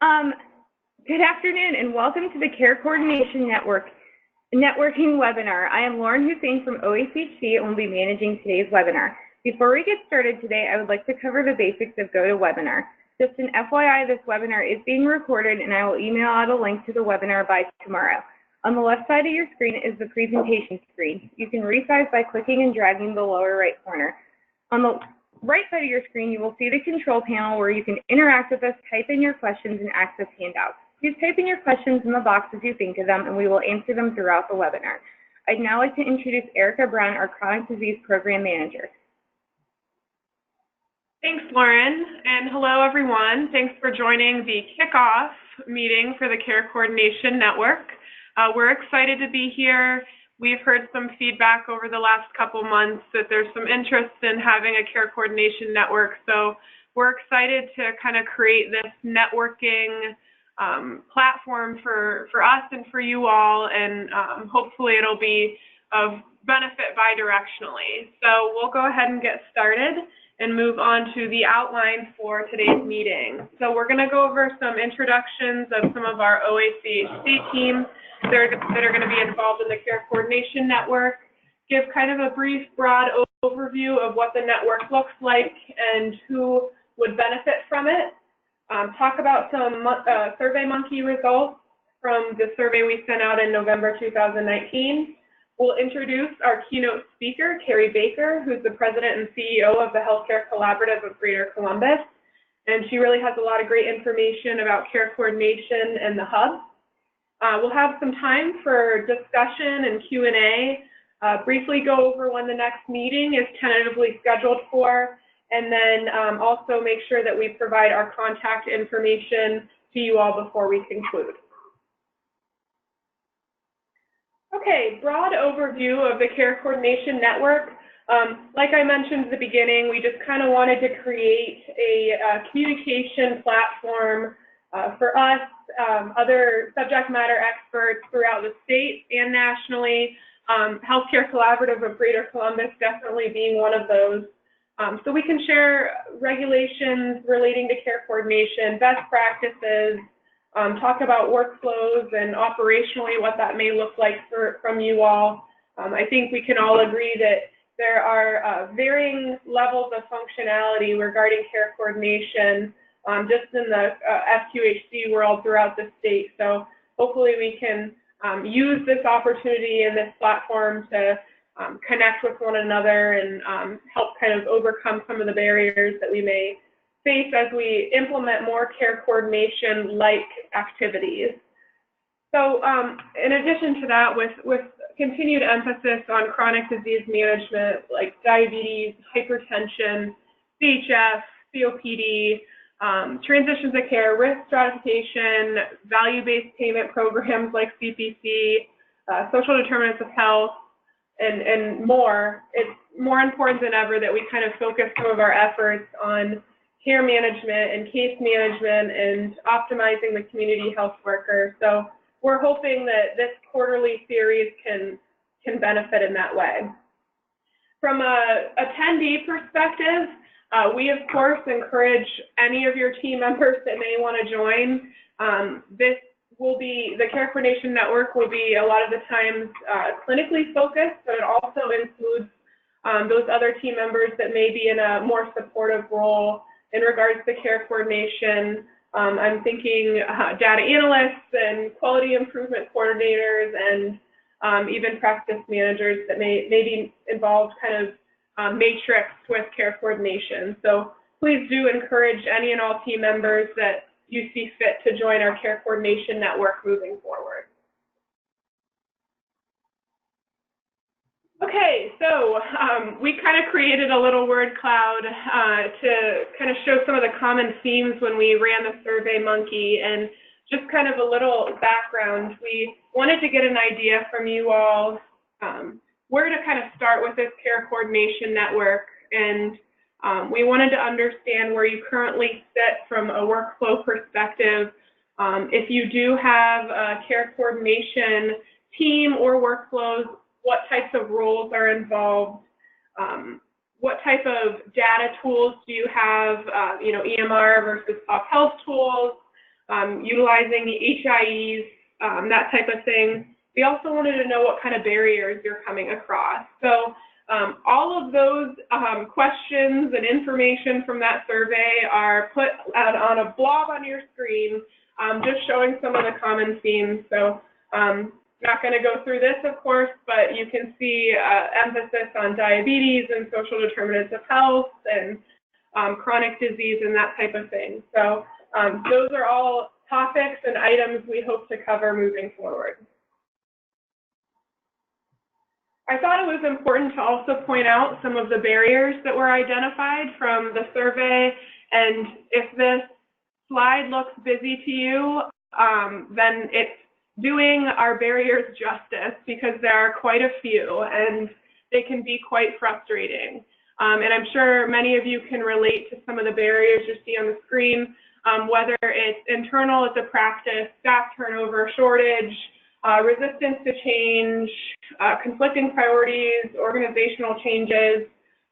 Um, Good afternoon and welcome to the Care Coordination Network networking webinar. I am Lauren Hussein from OACHC and will be managing today's webinar. Before we get started today, I would like to cover the basics of GoToWebinar. Just an FYI, this webinar is being recorded and I will email out a link to the webinar by tomorrow. On the left side of your screen is the presentation screen. You can resize by clicking and dragging the lower right corner. On the right side of your screen, you will see the control panel where you can interact with us, type in your questions, and access handouts. Please type in your questions in the box as you think of them, and we will answer them throughout the webinar. I'd now like to introduce Erica Brown, our Chronic Disease Program Manager. Thanks, Lauren, and hello, everyone. Thanks for joining the kickoff meeting for the Care Coordination Network. We're excited to be here. We've heard some feedback over the last couple months that there's some interest in having a care coordination network, so we're excited to kind of create this networking platform for us and for you all, and hopefully it'll be of benefit bidirectionally. So we'll go ahead and get started and move on to the outline for today's meeting. So we're going to go over some introductions of some of our OACHC teams that are going to be involved in the Care Coordination Network, give kind of a brief, broad overview of what the network looks like and who would benefit from it, talk about some SurveyMonkey results from the survey we sent out in November 2019. We'll introduce our keynote speaker, Carrie Baker, who's the president and CEO of the Healthcare Collaborative of Greater Columbus, and she really has a lot of great information about care coordination and the hub. We'll have some time for discussion and Q&A, briefly go over when the next meeting is tentatively scheduled for, and then also make sure that we provide our contact information to you all before we conclude. Okay, broad overview of the Care Coordination Network. Like I mentioned at the beginning, we just kind of wanted to create a communication platform for us, other subject matter experts throughout the state and nationally, Healthcare Collaborative of Greater Columbus definitely being one of those. So we can share regulations relating to care coordination, best practices, talk about workflows and operationally what that may look like from you all. I think we can all agree that there are varying levels of functionality regarding care coordination just in the FQHC world throughout the state. So hopefully we can use this opportunity and this platform to connect with one another and help kind of overcome some of the barriers that we may face as we implement more care coordination-like activities. So in addition to that, with continued emphasis on chronic disease management like diabetes, hypertension, CHF, COPD, transitions of care, risk stratification, value-based payment programs like CPC, social determinants of health, and more, it's more important than ever that we kind of focus some of our efforts on care management and case management and optimizing the community health worker. So we're hoping that this quarterly series can benefit in that way. From a attendee perspective, we of course encourage any of your team members that may want to join. The Care Coordination Network will be a lot of the times clinically focused, but it also includes those other team members that may be in a more supportive role in regards to care coordination. I'm thinking data analysts and quality improvement coordinators and even practice managers that may be involved kind of matrixed with care coordination. So please do encourage any and all team members that you see fit to join our Care Coordination Network moving forward. Okay, so we kind of created a little word cloud to kind of show some of the common themes when we ran the SurveyMonkey, and just kind of a little background. We wanted to get an idea from you all where to kind of start with this Care Coordination Network, and we wanted to understand where you currently sit from a workflow perspective. If you do have a care coordination team or workflows, what types of roles are involved, what type of data tools do you have, EMR versus top health tools, utilizing the HIEs, that type of thing. We also wanted to know what kind of barriers you're coming across. So all of those questions and information from that survey are put out on a blob on your screen, just showing some of the common themes. So not going to go through this, of course, but you can see emphasis on diabetes and social determinants of health and chronic disease and that type of thing. So those are all topics and items we hope to cover moving forward. I thought it was important to also point out some of the barriers that were identified from the survey, and if this slide looks busy to you, then it's doing our barriers justice, because there are quite a few and they can be quite frustrating. And I'm sure many of you can relate to some of the barriers you see on the screen, whether it's internal at the practice, staff turnover, shortage, resistance to change, conflicting priorities, organizational changes,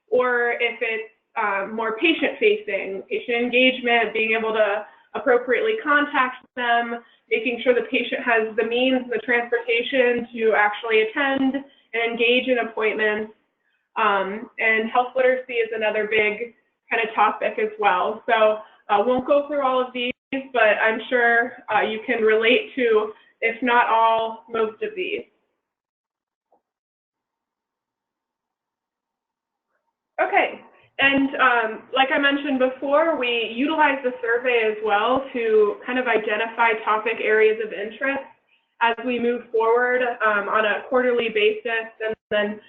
or if it's more patient-facing, patient engagement, being able to appropriately contact them, making sure the patient has the means, the transportation to actually attend and engage in appointments. And health literacy is another big kind of topic as well. So won't go through all of these, but I'm sure you can relate to, if not all, most of these. Okay, and like I mentioned before, we utilize the survey as well to kind of identify topic areas of interest as we move forward on a quarterly basis. And then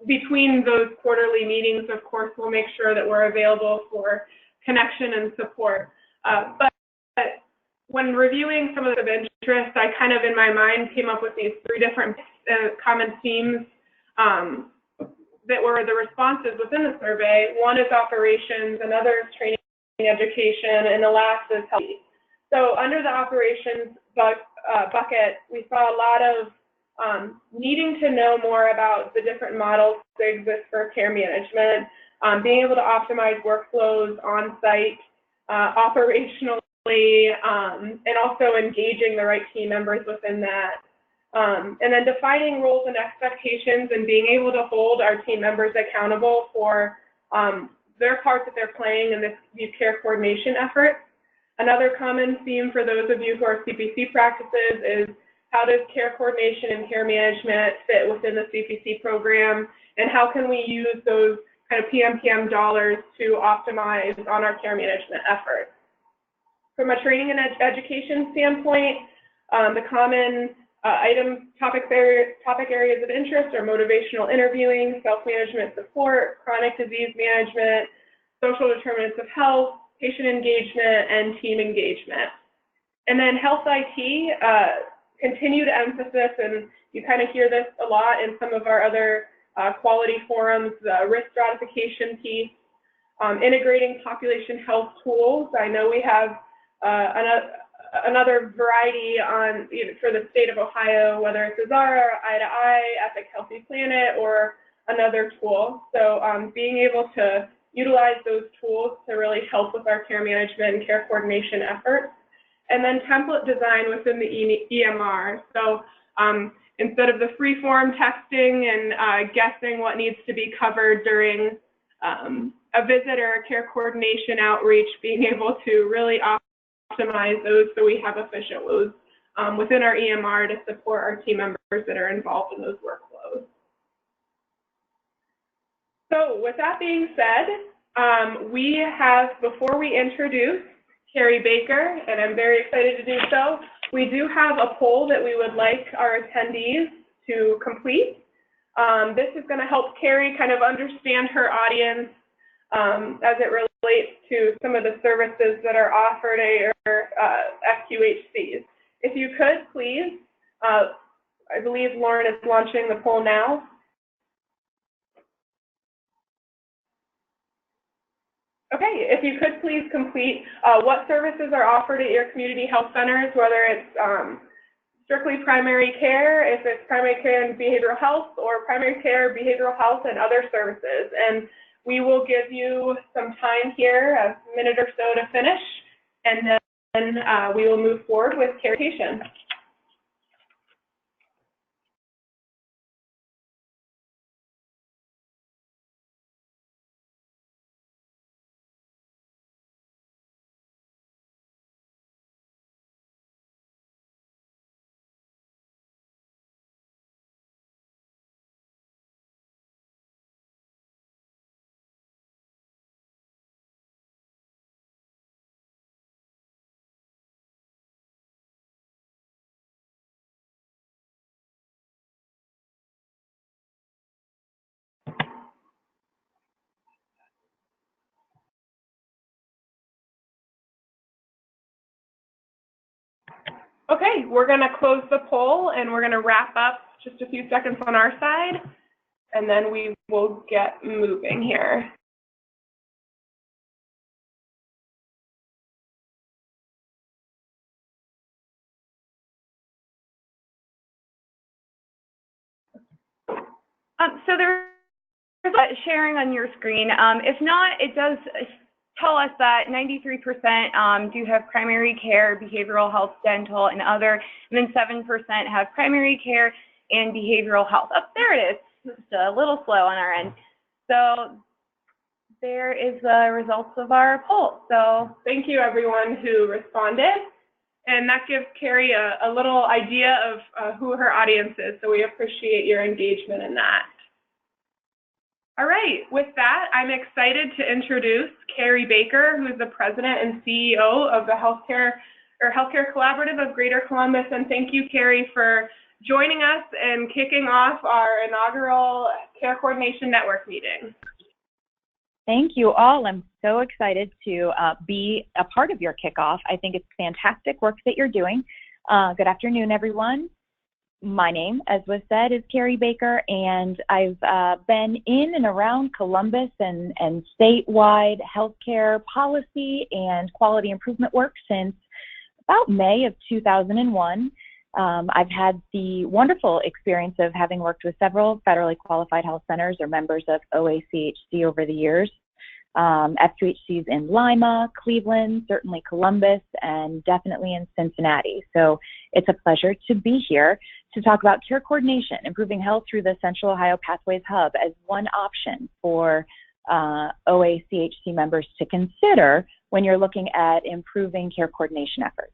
between those quarterly meetings, of course, we'll make sure that we're available for connection and support. But when reviewing some of the interest, I kind of in my mind came up with these three different common themes that were the responses within the survey. One is operations, another is training education, and the last is health. So under the operations bucket, we saw a lot of needing to know more about the different models that exist for care management, being able to optimize workflows on site, operationally, and also engaging the right team members within that. And then defining roles and expectations and being able to hold our team members accountable for their part that they're playing in these care coordination efforts. Another common theme for those of you who are CPC practices is how does care coordination and care management fit within the CPC program, and how can we use those kind of PMPM dollars to optimize on our care management efforts. From a training and education standpoint, the common topic areas of interest are motivational interviewing, self-management support, chronic disease management, social determinants of health, patient engagement, and team engagement. And then health IT, continued emphasis, and you kind of hear this a lot in some of our other quality forums, the risk stratification piece, integrating population health tools. I know we have another variety on for the state of Ohio, whether it's Azara, Eye2Eye, Epic Healthy Planet, or another tool. So being able to utilize those tools to really help with our care management and care coordination efforts. And then template design within the EMR. So instead of the free-form texting and guessing what needs to be covered during a visit or a care coordination outreach, being able to really optimize those so we have efficient loads within our EMR to support our team members that are involved in those workflows. So with that being said, we have, before we introduce Carrie Baker, and I'm very excited to do so, we do have a poll that we would like our attendees to complete. This is going to help Carrie kind of understand her audience as it relates to some of the services that are offered at your FQHCs. If you could, please, I believe Lauren is launching the poll now. Okay, if you could please complete what services are offered at your community health centers, whether it's strictly primary care, if it's primary care and behavioral health, or primary care, behavioral health, and other services. And we will give you some time here, a minute or so to finish, and then then we will move forward with communication. Okay, we're going to close the poll and we're going to wrap up just a few seconds on our side, and then we will get moving here. So there's a sharing on your screen. If not, it does tell us that 93% do have primary care, behavioral health, dental, and other, and then 7% have primary care and behavioral health. Oh, there it is. Just a little slow on our end. So there is the results of our poll. So thank you everyone who responded. And that gives Carrie a little idea of who her audience is. So we appreciate your engagement in that. All right, with that, I'm excited to introduce Carrie Baker, who is the president and CEO of the Healthcare Collaborative of Greater Columbus. And thank you, Carrie, for joining us and kicking off our inaugural Care Coordination Network meeting. Thank you all. I'm so excited to be a part of your kickoff. I think it's fantastic work that you're doing. Good afternoon, everyone. My name, as was said, is Carrie Baker, and I've been in and around Columbus and statewide healthcare policy and quality improvement work since about May of 2001. I've had the wonderful experience of having worked with several federally qualified health centers or members of OACHC over the years. F2HCs in Lima, Cleveland, certainly Columbus, and definitely in Cincinnati. So it's a pleasure to be here to talk about care coordination, improving health through the Central Ohio Pathways Hub as one option for OACHC members to consider when you're looking at improving care coordination efforts.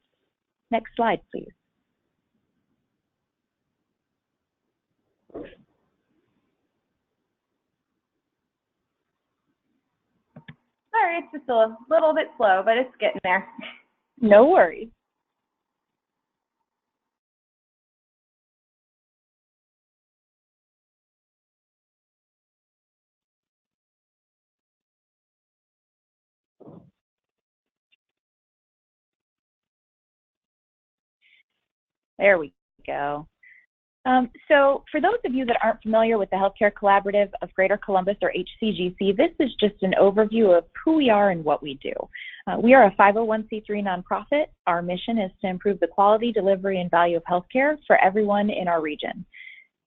Next slide, please. sorry, it's just a little bit slow, but it's getting there. No worries. There we go. So for those of you that aren't familiar with the Healthcare Collaborative of Greater Columbus, or HCGC, this is just an overview of who we are and what we do. We are a 501c3 nonprofit. Our mission is to improve the quality, delivery, and value of healthcare for everyone in our region.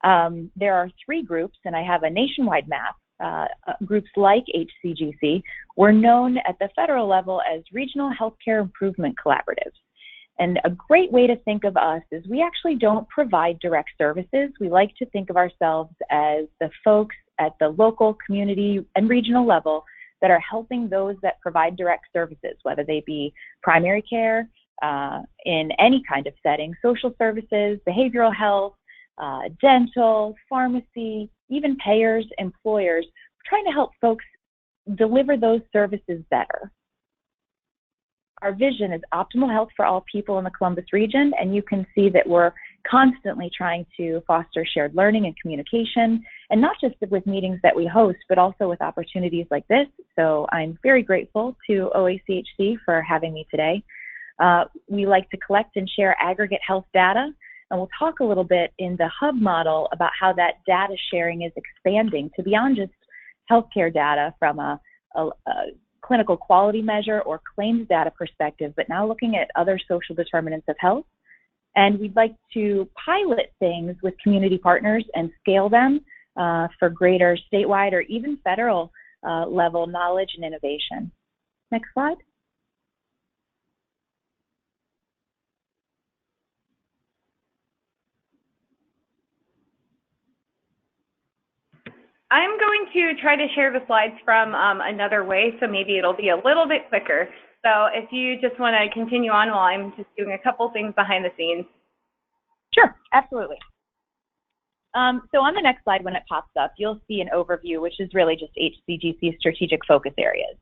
There are 3 groups, and I have a nationwide map. Groups like HCGC were known at the federal level as Regional Healthcare Improvement Collaboratives. And a great way to think of us is we actually don't provide direct services. We like to think of ourselves as the folks at the local, community, and regional level that are helping those that provide direct services, whether they be primary care, in any kind of setting, social services, behavioral health, dental, pharmacy, even payers, employers. We're trying to help folks deliver those services better. Our vision is optimal health for all people in the Columbus region, and you can see that we're constantly trying to foster shared learning and communication, and not just with meetings that we host, but also with opportunities like this. So I'm very grateful to OACHC for having me today. We like to collect and share aggregate health data, and we'll talk a little bit in the hub model about how that data sharing is expanding to beyond just healthcare data from a clinical quality measure or claims data perspective, but now looking at other social determinants of health. And we'd like to pilot things with community partners and scale them for greater statewide or even federal level knowledge and innovation. Next slide. I'm going to try to share the slides from another way, so maybe it'll be a little bit quicker. So if you just want to continue on while I'm just doing a couple things behind the scenes. Sure, absolutely. So on the next slide, when it pops up, you'll see an overview, which is really just HCGC's strategic focus areas.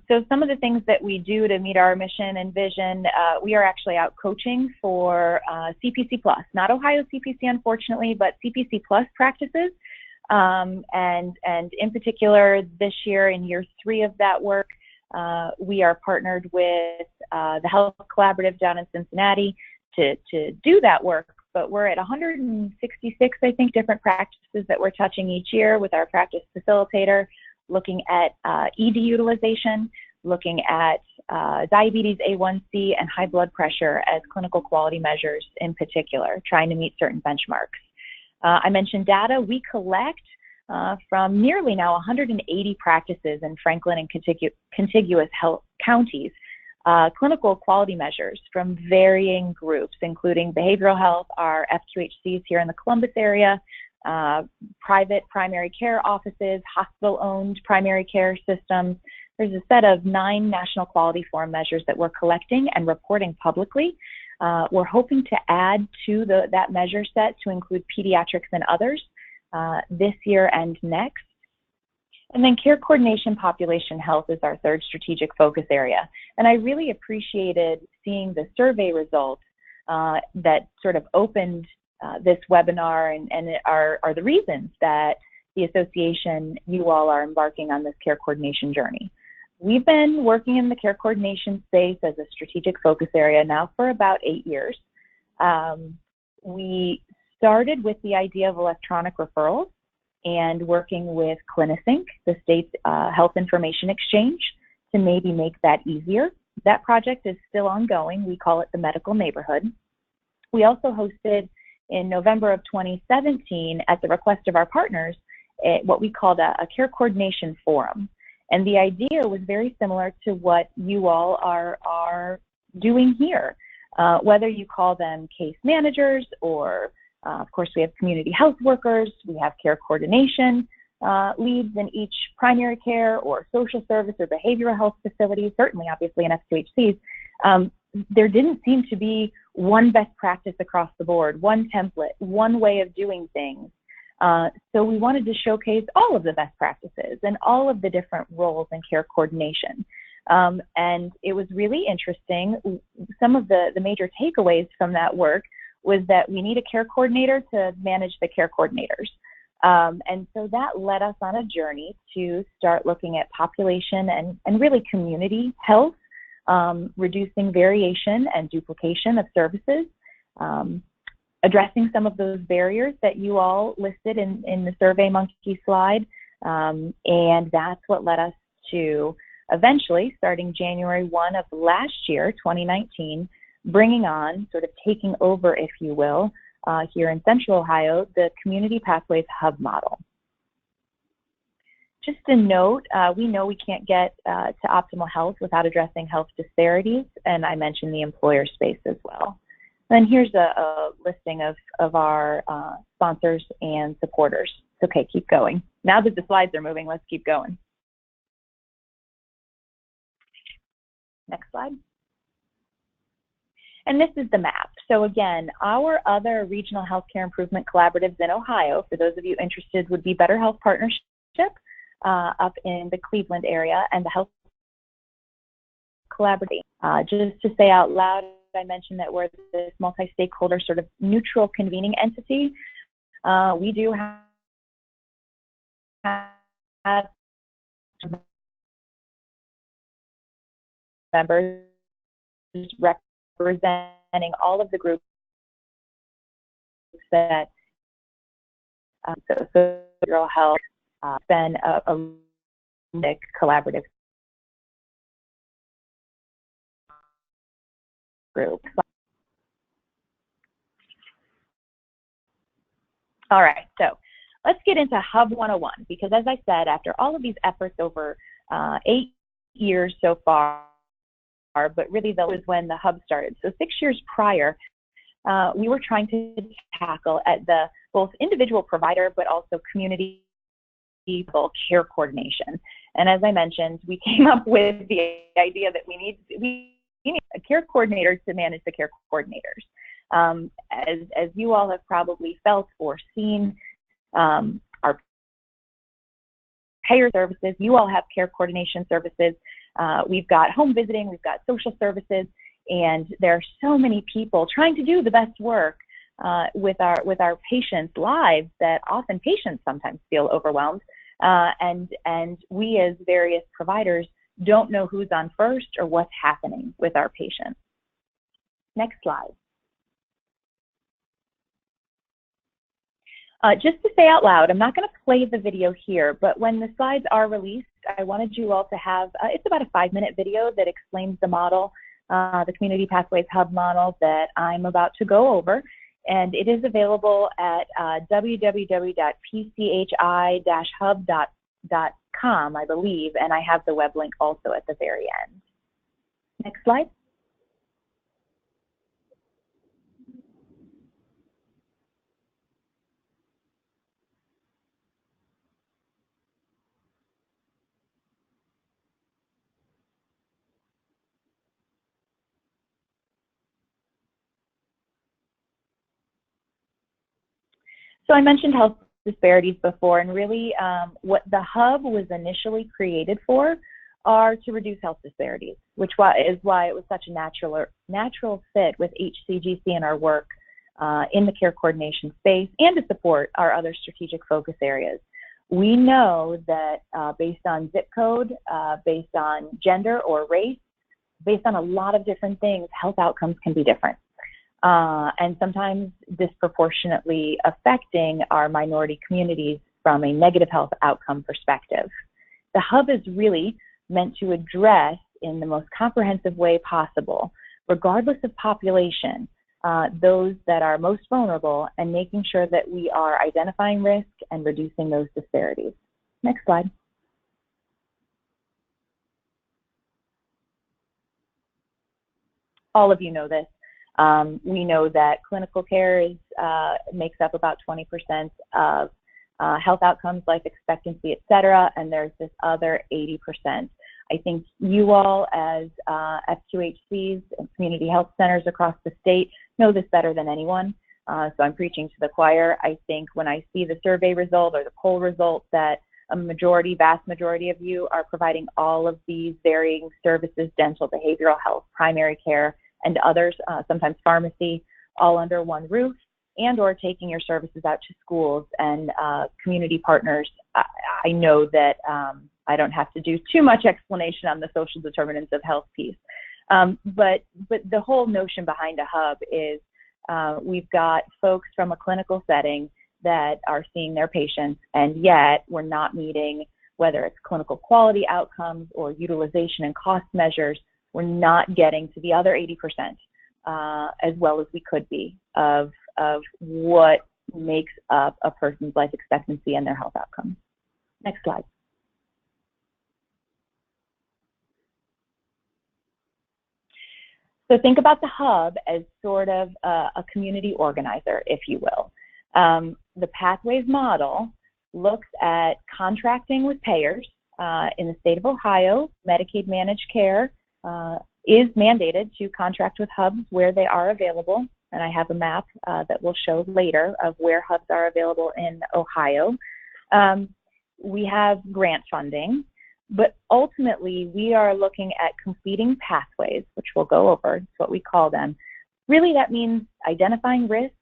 So some of the things that we do to meet our mission and vision, we are actually out coaching for CPC Plus, not Ohio CPC, unfortunately, but CPC Plus practices. And in particular, this year, in year 3 of that work, we are partnered with the Health Collaborative down in Cincinnati to do that work. But we're at 166, I think, different practices that we're touching each year with our practice facilitator, looking at ED utilization, looking at diabetes A1C and high blood pressure as clinical quality measures in particular, trying to meet certain benchmarks. I mentioned data. We collect from nearly now 180 practices in Franklin and contiguous health counties, clinical quality measures from varying groups, including behavioral health, our FQHCs here in the Columbus area, private primary care offices, hospital-owned primary care systems. There's a set of 9 national quality forum measures that we're collecting and reporting publicly. We're hoping to add to that measure set to include pediatrics and others this year and next. And then care coordination population health is our third strategic focus area. And I really appreciated seeing the survey results that sort of opened this webinar and are the reasons that the association, you all are embarking on this care coordination journey. We've been working in the care coordination space as a strategic focus area now for about 8 years. We started with the idea of electronic referrals and working with CliniSync, the state's health information exchange, to maybe make that easier. That project is still ongoing. We call it the Medical Neighborhood. We also hosted in November of 2017, at the request of our partners, what we called a care coordination forum. And the idea was very similar to what you all are doing here, whether you call them case managers or of course, we have community health workers, we have care coordination leads in each primary care or social service or behavioral health facility, certainly obviously in FQHCs. There didn't seem to be one best practice across the board, one template, one way of doing things. So we wanted to showcase all of the best practices and all of the different roles in care coordination. And it was really interesting. Some of the major takeaways from that work was that we need a care coordinator to manage the care coordinators. And so that led us on a journey to start looking at population and really community health, reducing variation and duplication of services, addressing some of those barriers that you all listed in the SurveyMonkey slide. And that's what led us to eventually, starting January 1 of last year, 2019, bringing on, sort of taking over, if you will, here in Central Ohio, the Community Pathways Hub model. Just a note, we know we can't get to optimal health without addressing health disparities, and I mentioned the employer space as well. And here's a listing of our sponsors and supporters. Okay, keep going. Now that the slides are moving, let's keep going. Next slide. And this is the map. So again, our other regional healthcare improvement collaboratives in Ohio, for those of you interested, would be Better Health Partnership up in the Cleveland area, and the Health Collaborative. Just to say out loud, I mentioned that we're this multi-stakeholder sort of neutral convening entity. We do have members representing all of the groups that so rural health been a collaborative group. All right, so let's get into Hub 101, because as I said, after all of these efforts over 8 years so far, but really that was when the Hub started. So 6 years prior, we were trying to tackle at the both individual provider, but also community people care coordination. And as I mentioned, we came up with the idea that we need a care coordinator to manage the care coordinators. As you all have probably felt or seen, our payer services, you all have care coordination services. We've got home visiting, we've got social services, and there are so many people trying to do the best work with our patients' lives that often patients sometimes feel overwhelmed. And we as various providers don't know who's on first or what's happening with our patients. Next slide. Just to say out loud, I'm not going to play the video here, but when the slides are released, I wanted you all to have, it's about a 5-minute video that explains the model, the Community Pathways Hub model that I'm about to go over. And it is available at www.pchi-hub.com, I believe, and I have the web link also at the very end. Next slide. So I mentioned health disparities before, and really what the hub was initially created for are to reduce health disparities, which is why it was such a natural fit with HCGC and our work in the care coordination space, and to support our other strategic focus areas. We know that based on zip code, based on gender or race, based on a lot of different things, health outcomes can be different. And sometimes disproportionately affecting our minority communities from a negative health outcome perspective. The hub is really meant to address in the most comprehensive way possible, regardless of population, those that are most vulnerable, and making sure that we are identifying risk and reducing those disparities. Next slide. All of you know this. We know that clinical care makes up about 20% of health outcomes, life expectancy, et cetera, and there's this other 80%. I think you all as FQHCs and community health centers across the state know this better than anyone, so I'm preaching to the choir. I think when I see the survey result or the poll result that a vast majority of you are providing all of these varying services, dental, behavioral health, primary care, and others, sometimes pharmacy, all under one roof, and or taking your services out to schools and community partners. I know that I don't have to do too much explanation on the social determinants of health piece. But the whole notion behind a hub is we've got folks from a clinical setting that are seeing their patients, and yet we're not meeting, whether it's clinical quality outcomes or utilization and cost measures, we're not getting to the other 80% as well as we could be of what makes up a person's life expectancy and their health outcomes. Next slide. So think about the hub as sort of a community organizer, if you will. The Pathways model looks at contracting with payers. In the state of Ohio, Medicaid managed care is mandated to contract with hubs where they are available, and I have a map that we'll show later of where hubs are available in Ohio. We have grant funding, but ultimately we are looking at completing pathways, which we'll go over, it's what we call them. Really that means identifying risk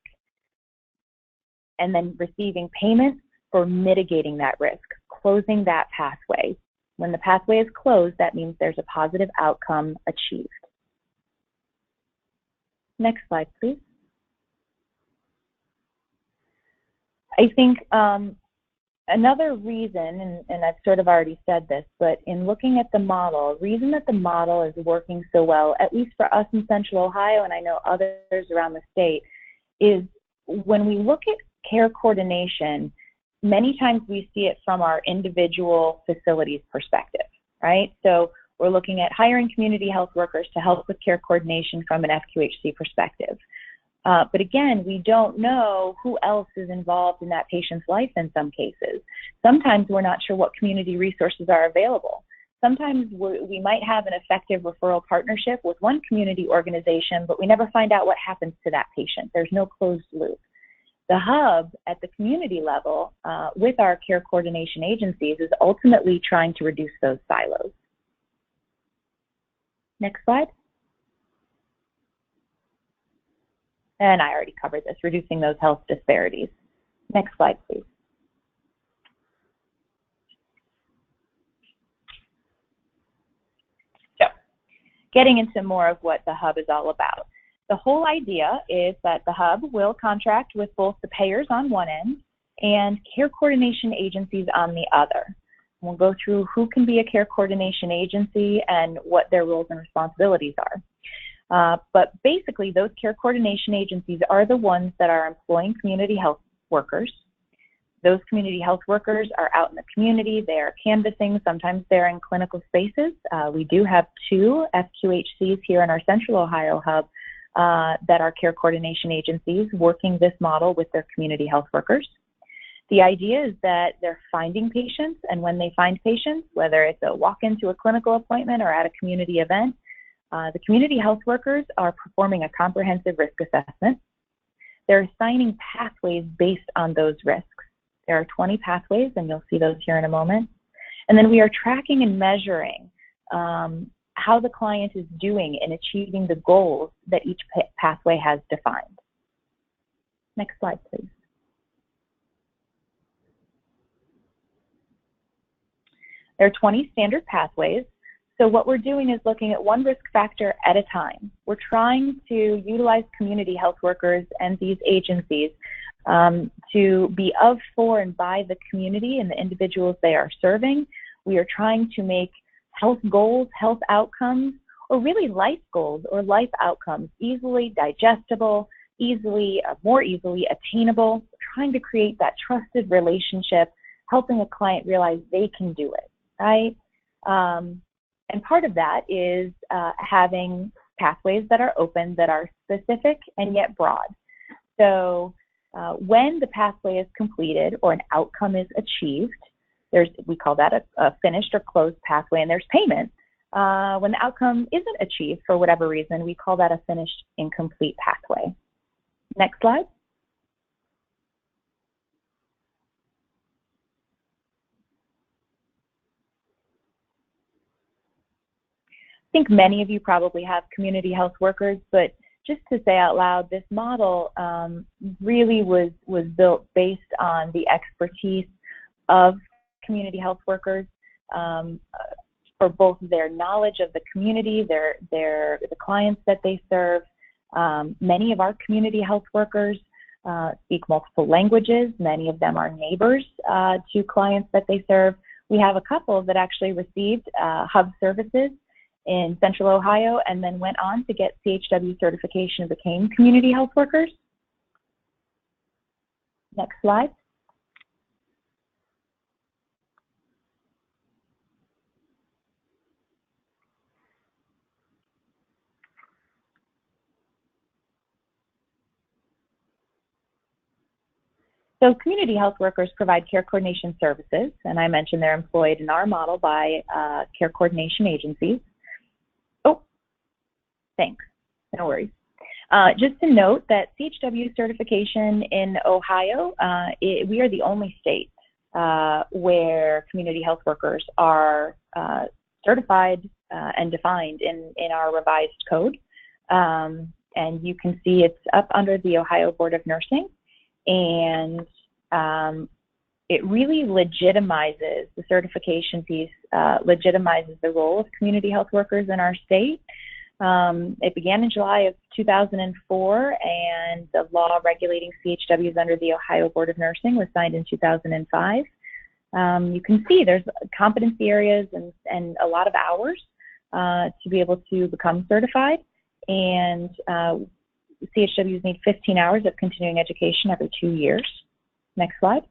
and then receiving payment for mitigating that risk, closing that pathway. When the pathway is closed, that means there's a positive outcome achieved. Next slide, please. I think another reason, and I've sort of already said this, but in looking at the model, the reason that the model is working so well, at least for us in Central Ohio, and I know others around the state, is when we look at care coordination, many times we see it from our individual facilities perspective, right? So we're looking at hiring community health workers to help with care coordination from an FQHC perspective. But again, we don't know who else is involved in that patient's life in some cases. Sometimes we're not sure what community resources are available. Sometimes we might have an effective referral partnership with one community organization, but we never find out what happens to that patient. There's no closed loop. The hub at the community level with our care coordination agencies is ultimately trying to reduce those silos. Next slide. And I already covered this, reducing those health disparities. Next slide, please. So, getting into more of what the hub is all about. The whole idea is that the hub will contract with both the payers on one end and care coordination agencies on the other. We'll go through who can be a care coordination agency and what their roles and responsibilities are. But basically, those care coordination agencies are the ones that are employing community health workers. Those community health workers are out in the community. They are canvassing. Sometimes they're in clinical spaces. We do have 2 FQHCs here in our Central Ohio hub that are care coordination agencies working this model with their community health workers. The idea is that they're finding patients, and when they find patients, whether it's a walk-in to a clinical appointment or at a community event, the community health workers are performing a comprehensive risk assessment. They're assigning pathways based on those risks. There are 20 pathways, and you'll see those here in a moment. And then we are tracking and measuring how the client is doing in achieving the goals that each pathway has defined. Next slide, please. There are 20 standard pathways. So what we're doing is looking at one risk factor at a time. We're trying to utilize community health workers and these agencies to be of, for, and by the community and the individuals they are serving. We are trying to make health goals, health outcomes, or really life goals or life outcomes easily digestible, more easily attainable, trying to create that trusted relationship, helping a client realize they can do it, right? And part of that is having pathways that are open, that are specific and yet broad. So when the pathway is completed or an outcome is achieved, we call that a finished or closed pathway, and there's payment. When the outcome isn't achieved for whatever reason, we call that a finished incomplete pathway. Next slide. I think many of you probably have community health workers, but just to say out loud, this model really was built based on the expertise of community health workers for both their knowledge of the community, the clients that they serve. Many of our community health workers speak multiple languages. Many of them are neighbors to clients that they serve. We have a couple that actually received hub services in Central Ohio and then went on to get CHW certification and became community health workers. Next slide. So community health workers provide care coordination services, and I mentioned they're employed in our model by care coordination agencies. Oh, thanks, no worries. Just to note that CHW certification in Ohio, we are the only state where community health workers are certified and defined in our revised code. And you can see it's up under the Ohio Board of Nursing. And it really legitimizes, the certification piece legitimizes the role of community health workers in our state. It began in July of 2004, and the law regulating CHWs under the Ohio Board of Nursing was signed in 2005. You can see there's competency areas and a lot of hours to be able to become certified, and CHWs need 15 hours of continuing education every 2 years. Next slide.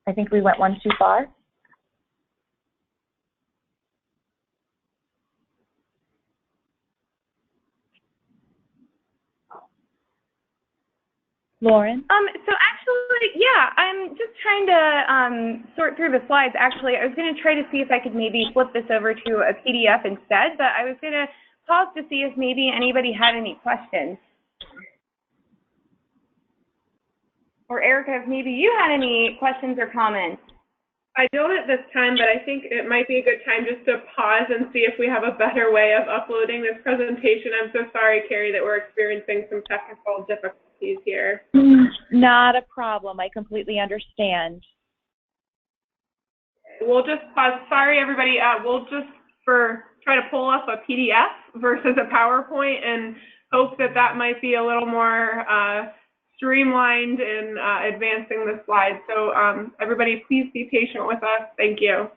I think we went one too far. Lauren? So actually, yeah, I'm just trying to sort through the slides. Actually, I was going to try to see if I could maybe flip this over to a PDF instead, but I was going to pause to see if maybe anybody had any questions. Or Erica, if maybe you had any questions or comments. I don't at this time, but I think it might be a good time just to pause and see if we have a better way of uploading this presentation. I'm so sorry, Carrie, that we're experiencing some technical difficulties here. Not a problem. I completely understand. We'll just pause. Sorry, everybody. We'll just try to pull up a PDF versus a PowerPoint and hope that that might be a little more streamlined in advancing the slides. So everybody, please be patient with us. Thank you.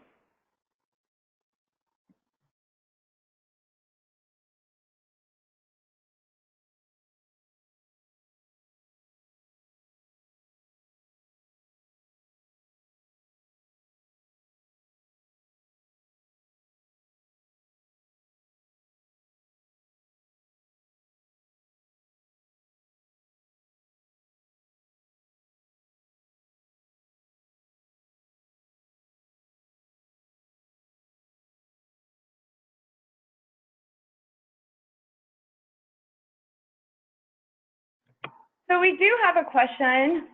So we do have a question.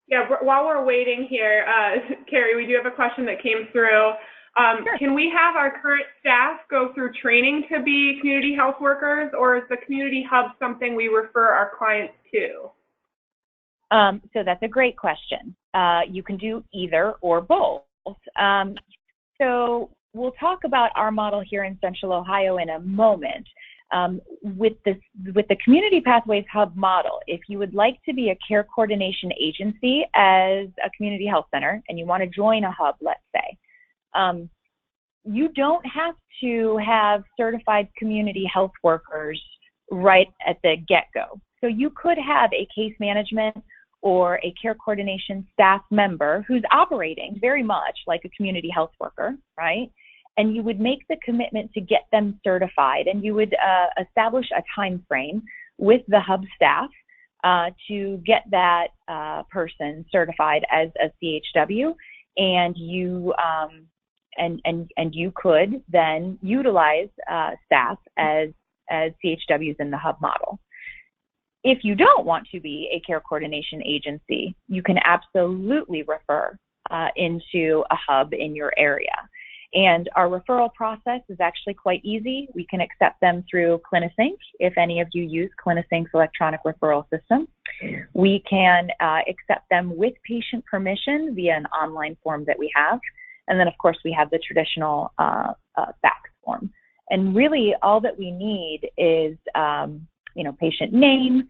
Yeah, while we're waiting here, Carrie, we do have a question that came through. Sure. Can we have our current staff go through training to be community health workers, or is the community hub something we refer our clients to? So that's a great question. You can do either or both. So we'll talk about our model here in Central Ohio in a moment. With the Community Pathways Hub model, if you would like to be a care coordination agency as a community health center and you want to join a hub, let's say, you don't have to have certified community health workers right at the get-go. So you could have a case management or a care coordination staff member who's operating very much like a community health worker, right? And you would make the commitment to get them certified, and you would establish a time frame with the hub staff to get that person certified as a CHW, and you you could then utilize staff as CHWs in the hub model. If you don't want to be a care coordination agency, you can absolutely refer into a hub in your area. And our referral process is actually quite easy. We can accept them through CliniSync, if any of you use CliniSync's electronic referral system. We can accept them with patient permission via an online form that we have. And then, of course, we have the traditional fax form. And really, all that we need is, patient name.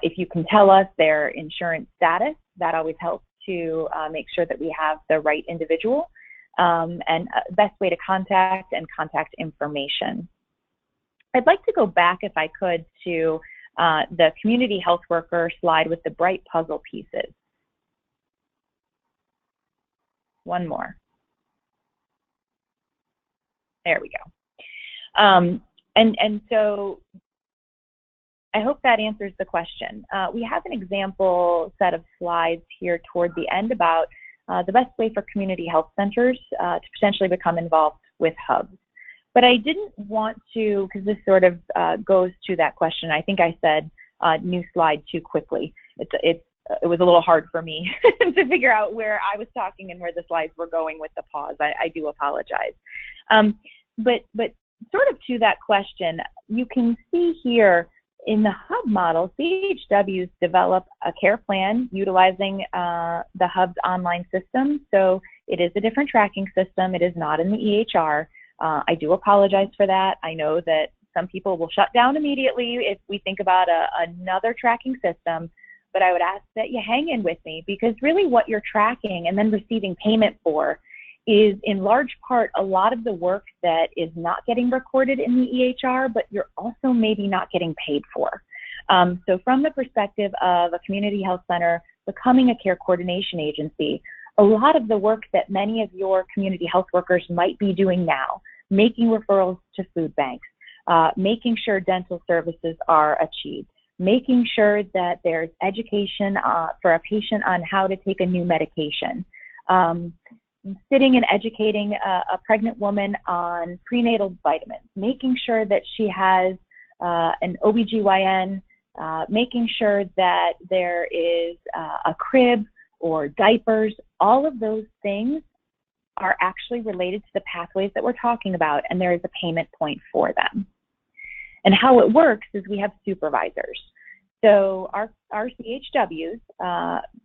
If you can tell us their insurance status, that always helps to make sure that we have the right individual. And best way to contact and contact information. I'd like to go back, if I could, to the community health worker slide with the bright puzzle pieces. One more. There we go. And so I hope that answers the question. We have an example set of slides here toward the end about the best way for community health centers to potentially become involved with hubs. But I didn't want to, because this sort of goes to that question. I think I said new slide too quickly. It was a little hard for me to figure out where I was talking and where the slides were going with the pause. I do apologize. But sort of to that question, you can see here in the hub model, CHWs develop a care plan utilizing the hub's online system. So it is a different tracking system. It is not in the EHR. I do apologize for that. I know that some people will shut down immediately if we think about another tracking system, but I would ask that you hang in with me, because really what you're tracking and then receiving payment for is in large part a lot of the work that is not getting recorded in the EHR, but you're also maybe not getting paid for. So from the perspective of a community health center becoming a care coordination agency, a lot of the work that many of your community health workers might be doing now, making referrals to food banks, making sure dental services are achieved, making sure that there's education for a patient on how to take a new medication, sitting and educating a pregnant woman on prenatal vitamins, making sure that she has an OBGYN, making sure that there is a crib or diapers. All of those things are actually related to the pathways that we're talking about, and there is a payment point for them. And how it works is we have supervisors. So our CHWs,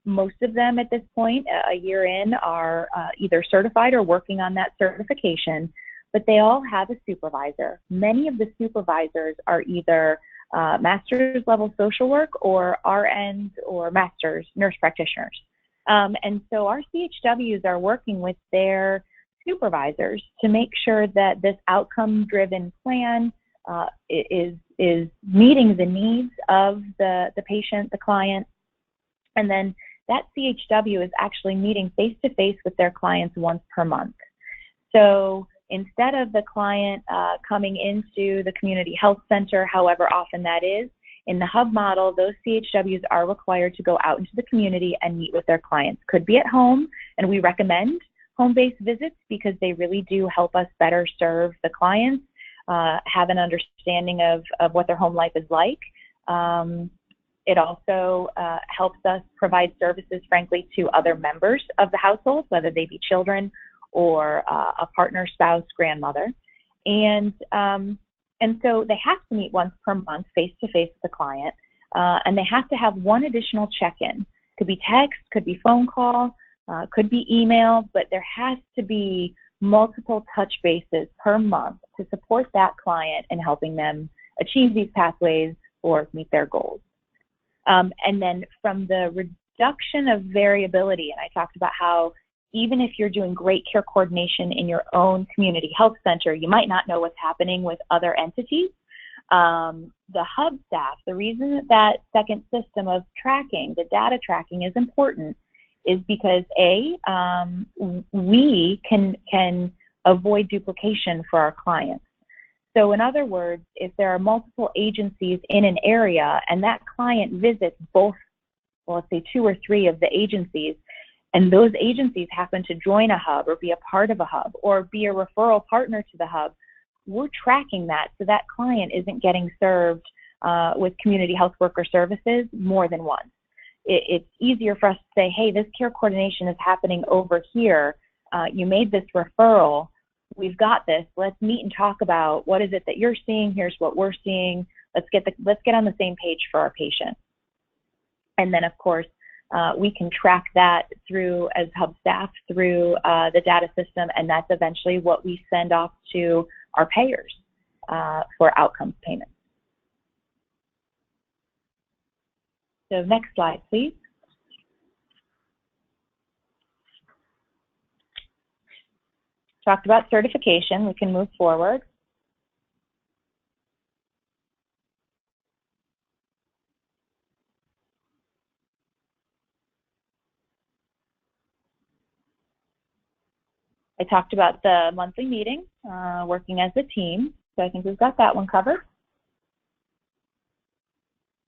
most of them at this point, a year in, are either certified or working on that certification, but they all have a supervisor. Many of the supervisors are either master's level social work or RNs or master's nurse practitioners. And so our CHWs are working with their supervisors to make sure that this outcome-driven plan is meeting the needs of the patient, the client, and then that CHW is actually meeting face-to-face with their clients once per month. So instead of the client coming into the community health center, however often that is, in the hub model, those CHWs are required to go out into the community and meet with their clients. Could be at home, and we recommend home-based visits because they really do help us better serve the clients, have an understanding of what their home life is like. It also helps us provide services, frankly, to other members of the household, whether they be children or a partner, spouse, grandmother. And so they have to meet once per month face-to-face with the client, and they have to have one additional check-in. Could be text, could be phone call, could be email, but there has to be multiple touch bases per month to support that client in helping them achieve these pathways or meet their goals. And then from the reduction of variability, and I talked about how even if you're doing great care coordination in your own community health center, you might not know what's happening with other entities. The hub staff, the reason that second system of tracking, the data tracking, is important is because we can avoid duplication for our clients. So in other words, if there are multiple agencies in an area and that client visits both, well, let's say 2 or 3 of the agencies, and those agencies happen to join a hub or be a part of a hub or be a referral partner to the hub, we're tracking that so that client isn't getting served with community health worker services more than once. It's easier for us to say, hey, this care coordination is happening over here. You made this referral. We've got this. Let's meet and talk about what is it that you're seeing. Here's what we're seeing. Let's get on the same page for our patient. And then, of course, we can track that through, as hub staff, through the data system, and that's eventually what we send off to our payers for outcomes payments. So next slide, please. Talked about certification. We can move forward. I talked about the monthly meeting, working as a team. So I think we've got that one covered.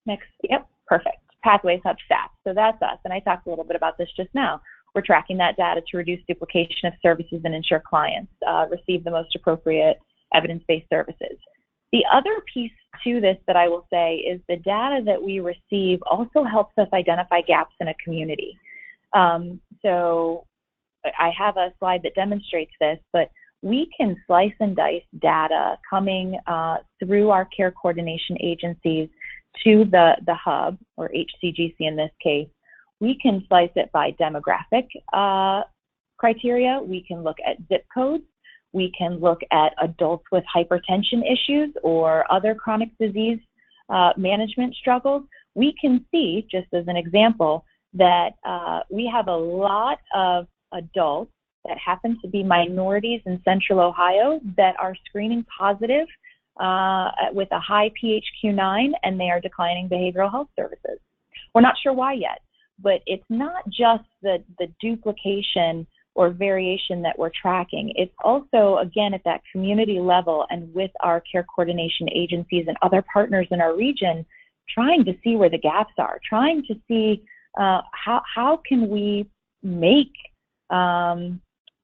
Next, yep, perfect. Pathways Hub staff. So that's us. And I talked a little bit about this just now. We're tracking that data to reduce duplication of services and ensure clients receive the most appropriate evidence-based services. The other piece to this that I will say is the data that we receive also helps us identify gaps in a community. So I have a slide that demonstrates this, but we can slice and dice data coming through our care coordination agencies to the hub, or HCGC in this case. We can slice it by demographic criteria. We can look at zip codes. We can look at adults with hypertension issues or other chronic disease management struggles. We can see, just as an example, that we have a lot of adults that happen to be minorities in Central Ohio that are screening positive with a high PHQ-9, and they are declining behavioral health services. We're not sure why yet, but it's not just the duplication or variation that we're tracking. It's also, again, at that community level and with our care coordination agencies and other partners in our region, trying to see where the gaps are, trying to see how can we make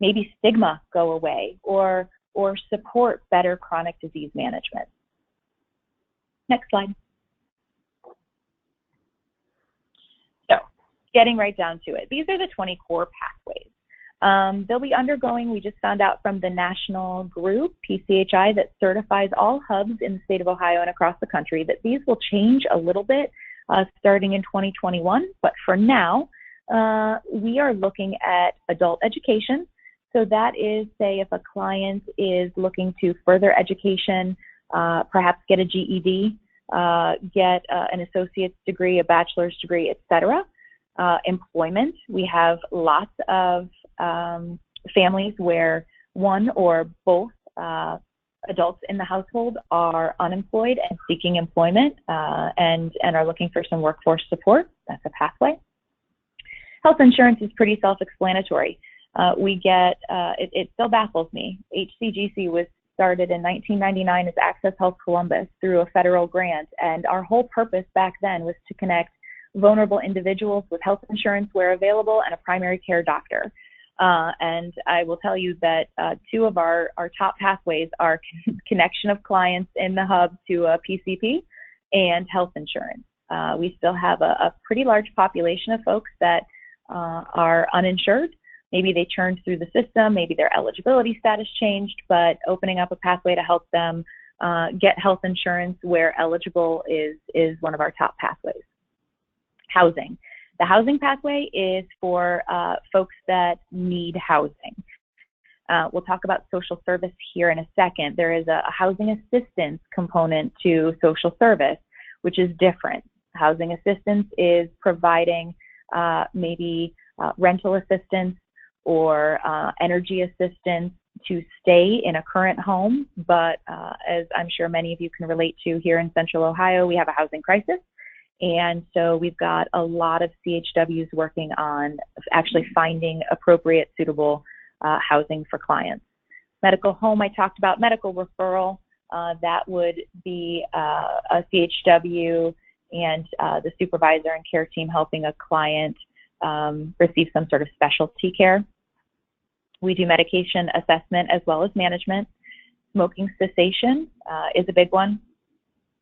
maybe stigma go away or support better chronic disease management. Next slide. So, getting right down to it. These are the 20 core pathways. They'll be undergoing, we just found out from the national group, PCHI, that certifies all hubs in the state of Ohio and across the country, that these will change a little bit starting in 2021. But for now, we are looking at adult education. So that is, say, if a client is looking to further education, perhaps get a GED, get an associate's degree, a bachelor's degree, etc. Employment, we have lots of families where one or both adults in the household are unemployed and seeking employment and are looking for some workforce support. That's a pathway. Health insurance is pretty self-explanatory. We get, it still baffles me. HCGC was started in 1999 as Access Health Columbus through a federal grant, and our whole purpose back then was to connect vulnerable individuals with health insurance where available and a primary care doctor. And I will tell you that two of our top pathways are connection of clients in the hub to a PCP and health insurance. We still have a pretty large population of folks that are uninsured. Maybe they churned through the system, maybe their eligibility status changed, but opening up a pathway to help them get health insurance where eligible is one of our top pathways. Housing. The housing pathway is for folks that need housing. We'll talk about social service here in a second. There is a housing assistance component to social service, which is different. Housing assistance is providing maybe rental assistance or energy assistance to stay in a current home. But as I'm sure many of you can relate to, here in Central Ohio, we have a housing crisis. And so we've got a lot of CHWs working on actually finding appropriate, suitable housing for clients. Medical home, I talked about. Medical referral, that would be a CHW and the supervisor and care team helping a client receive some sort of specialty care. We do medication assessment as well as management. Smoking cessation is a big one.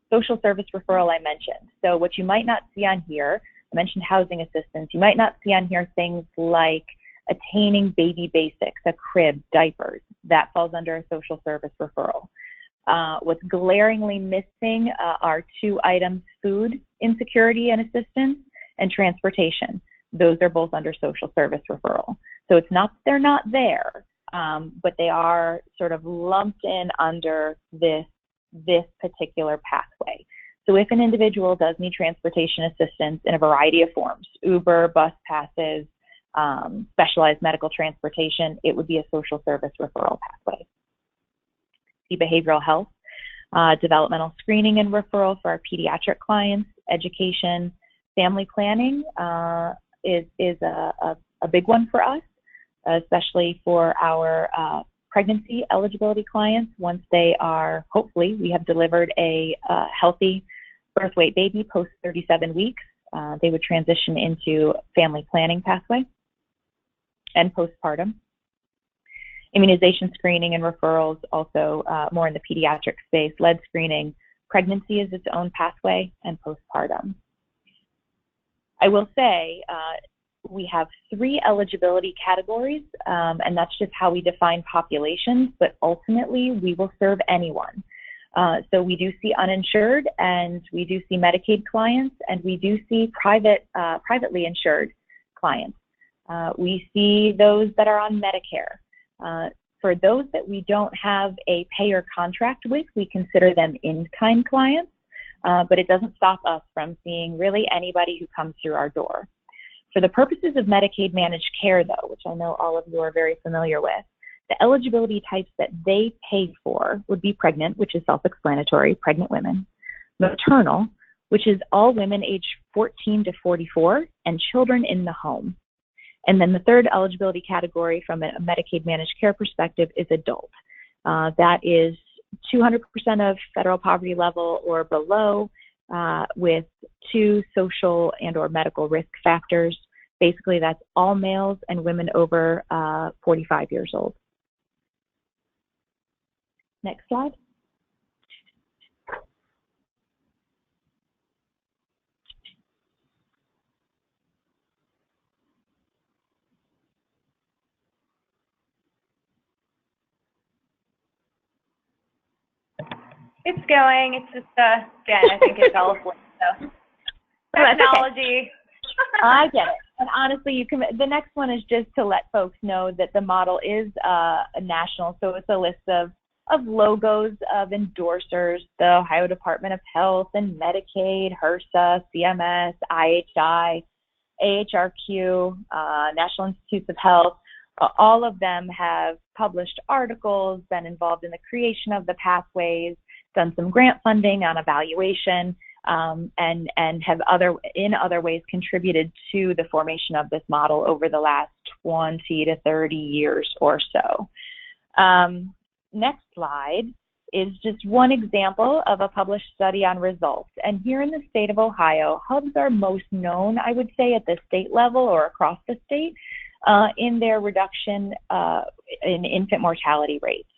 Social service referral I mentioned. So what you might not see on here, I mentioned housing assistance. You might not see on here things like attaining baby basics, a crib, diapers. That falls under a social service referral. What's glaringly missing are two items: food insecurity and assistance, and transportation. Those are both under social service referral. So it's not that they're not there, but they are sort of lumped in under this particular pathway. So if an individual does need transportation assistance in a variety of forms, Uber, bus passes, specialized medical transportation, it would be a social service referral pathway. See behavioral health, developmental screening and referral for our pediatric clients, education, family planning is a big one for us, especially for our pregnancy eligibility clients. Once they are, hopefully, we have delivered a healthy birth weight baby post 37 weeks, they would transition into family planning pathway and postpartum. Immunization screening and referrals, also more in the pediatric space. Lead screening, pregnancy is its own pathway, and postpartum. I will say we have 3 eligibility categories, and that's just how we define populations, but ultimately we will serve anyone. So we do see uninsured, and we do see Medicaid clients, and we do see privately insured clients. We see those that are on Medicare. For those that we don't have a payer contract with, we consider them in-kind clients, but it doesn't stop us from seeing really anybody who comes through our door. For the purposes of Medicaid managed care, though, which I know all of you are very familiar with, the eligibility types that they pay for would be pregnant, which is self-explanatory, pregnant women, maternal, which is all women aged 14 to 44 and children in the home. And then the third eligibility category from a Medicaid managed care perspective is adult. That is 200% of federal poverty level or below, with 2 social and or medical risk factors. Basically, that's all males and women over 45 years old. Next slide. It's going. It's just, again, I think it's all a flip, so. Technology. I get it. And honestly, the next one is just to let folks know that the model is national. So it's a list of logos of endorsers, the Ohio Department of Health and Medicaid, HRSA, CMS, IHI, AHRQ, National Institutes of Health. All of them have published articles, been involved in the creation of the pathways, done some grant funding on evaluation, and have in other ways contributed to the formation of this model over the last 20 to 30 years or so. Next slide is just one example of a published study on results. And here in the state of Ohio, hubs are most known, I would say, at the state level or across the state in their reduction in infant mortality rates.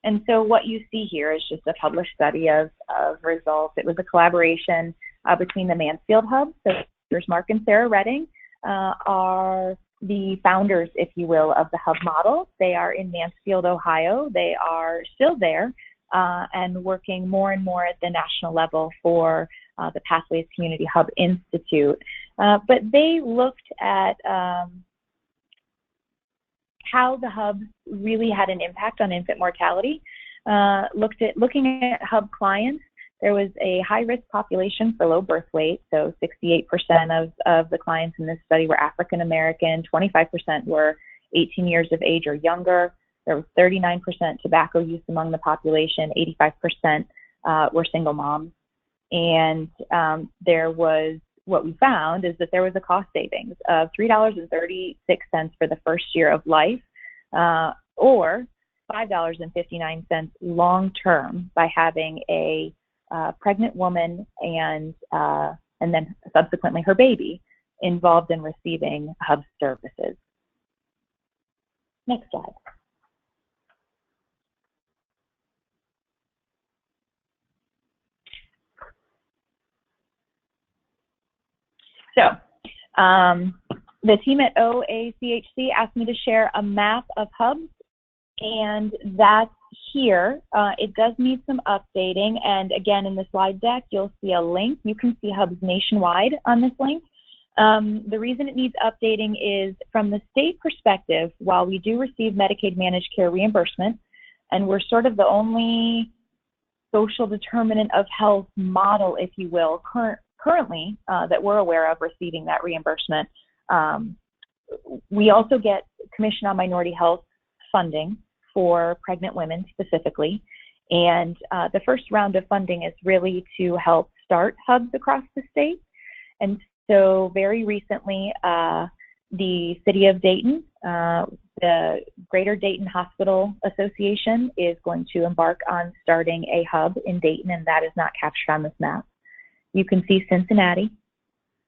And so what you see here is just a published study of results. It was a collaboration between the Mansfield Hub. So there's Mark and Sarah Redding are the founders, if you will, of the hub model. They are in Mansfield, Ohio. They are still there and working more and more at the national level for the Pathways Community Hub Institute. But they looked at how the hub really had an impact on infant mortality. Looking at hub clients, there was a high-risk population for low birth weight, so 68% of the clients in this study were African American, 25% were 18 years of age or younger. There was 39% tobacco use among the population, 85% were single moms. And what we found is that there was a cost savings of $3.36 for the first year of life, or $5.59 long-term by having a pregnant woman and then subsequently her baby involved in receiving hub services. Next slide. So the team at OACHC asked me to share a map of hubs, and that's here. It does need some updating, and again, in the slide deck, you'll see a link. You can see hubs nationwide on this link. The reason it needs updating is from the state perspective, while we do receive Medicaid managed care reimbursement, and we're sort of the only social determinant of health model, if you will, currently that we're aware of receiving that reimbursement. We also get Commission on Minority Health funding for pregnant women specifically. And the first round of funding is really to help start hubs across the state. And so very recently, the City of Dayton, the Greater Dayton Hospital Association is going to embark on starting a hub in Dayton, and that is not captured on this map. You can see Cincinnati.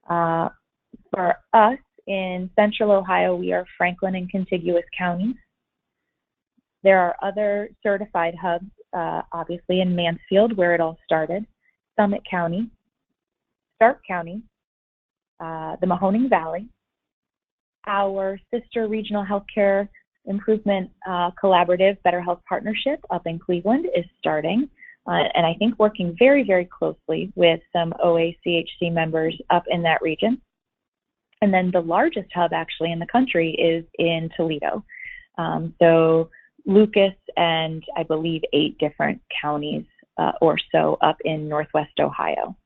For us in Central Ohio, we are Franklin and contiguous counties. There are other certified hubs, obviously in Mansfield, where it all started, Summit County, Stark County, the Mahoning Valley. Our sister regional healthcare improvement collaborative, Better Health Partnership up in Cleveland is starting. And I think working very, very closely with some OACHC members up in that region. And then the largest hub actually in the country is in Toledo. So Lucas and I believe 8 different counties or so up in Northwest Ohio.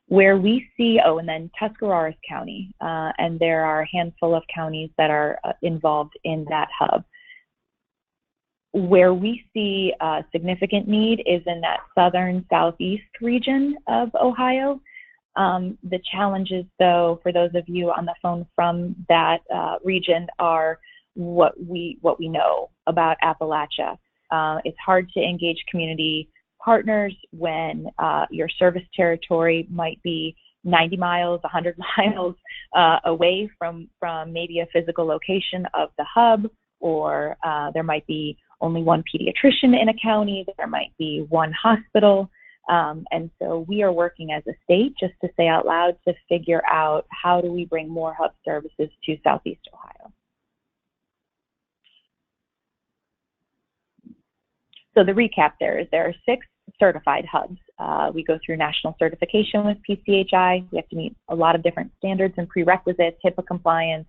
Where we see, and then Tuscarawas County, and there are a handful of counties that are involved in that hub. Where we see significant need is in that southern southeast region of Ohio, The challenges, though, for those of you on the phone from that region are what we know about Appalachia. It's hard to engage community partners when your service territory might be 90 miles, 100 miles away from maybe a physical location of the hub, or there might be only one pediatrician in a county, there might be one hospital. And so we are working as a state, just to say out loud, to figure out how do we bring more hub services to Southeast Ohio. So the recap there is there are 6 certified hubs. We go through national certification with PCHI. We have to meet a lot of different standards and prerequisites, HIPAA compliance,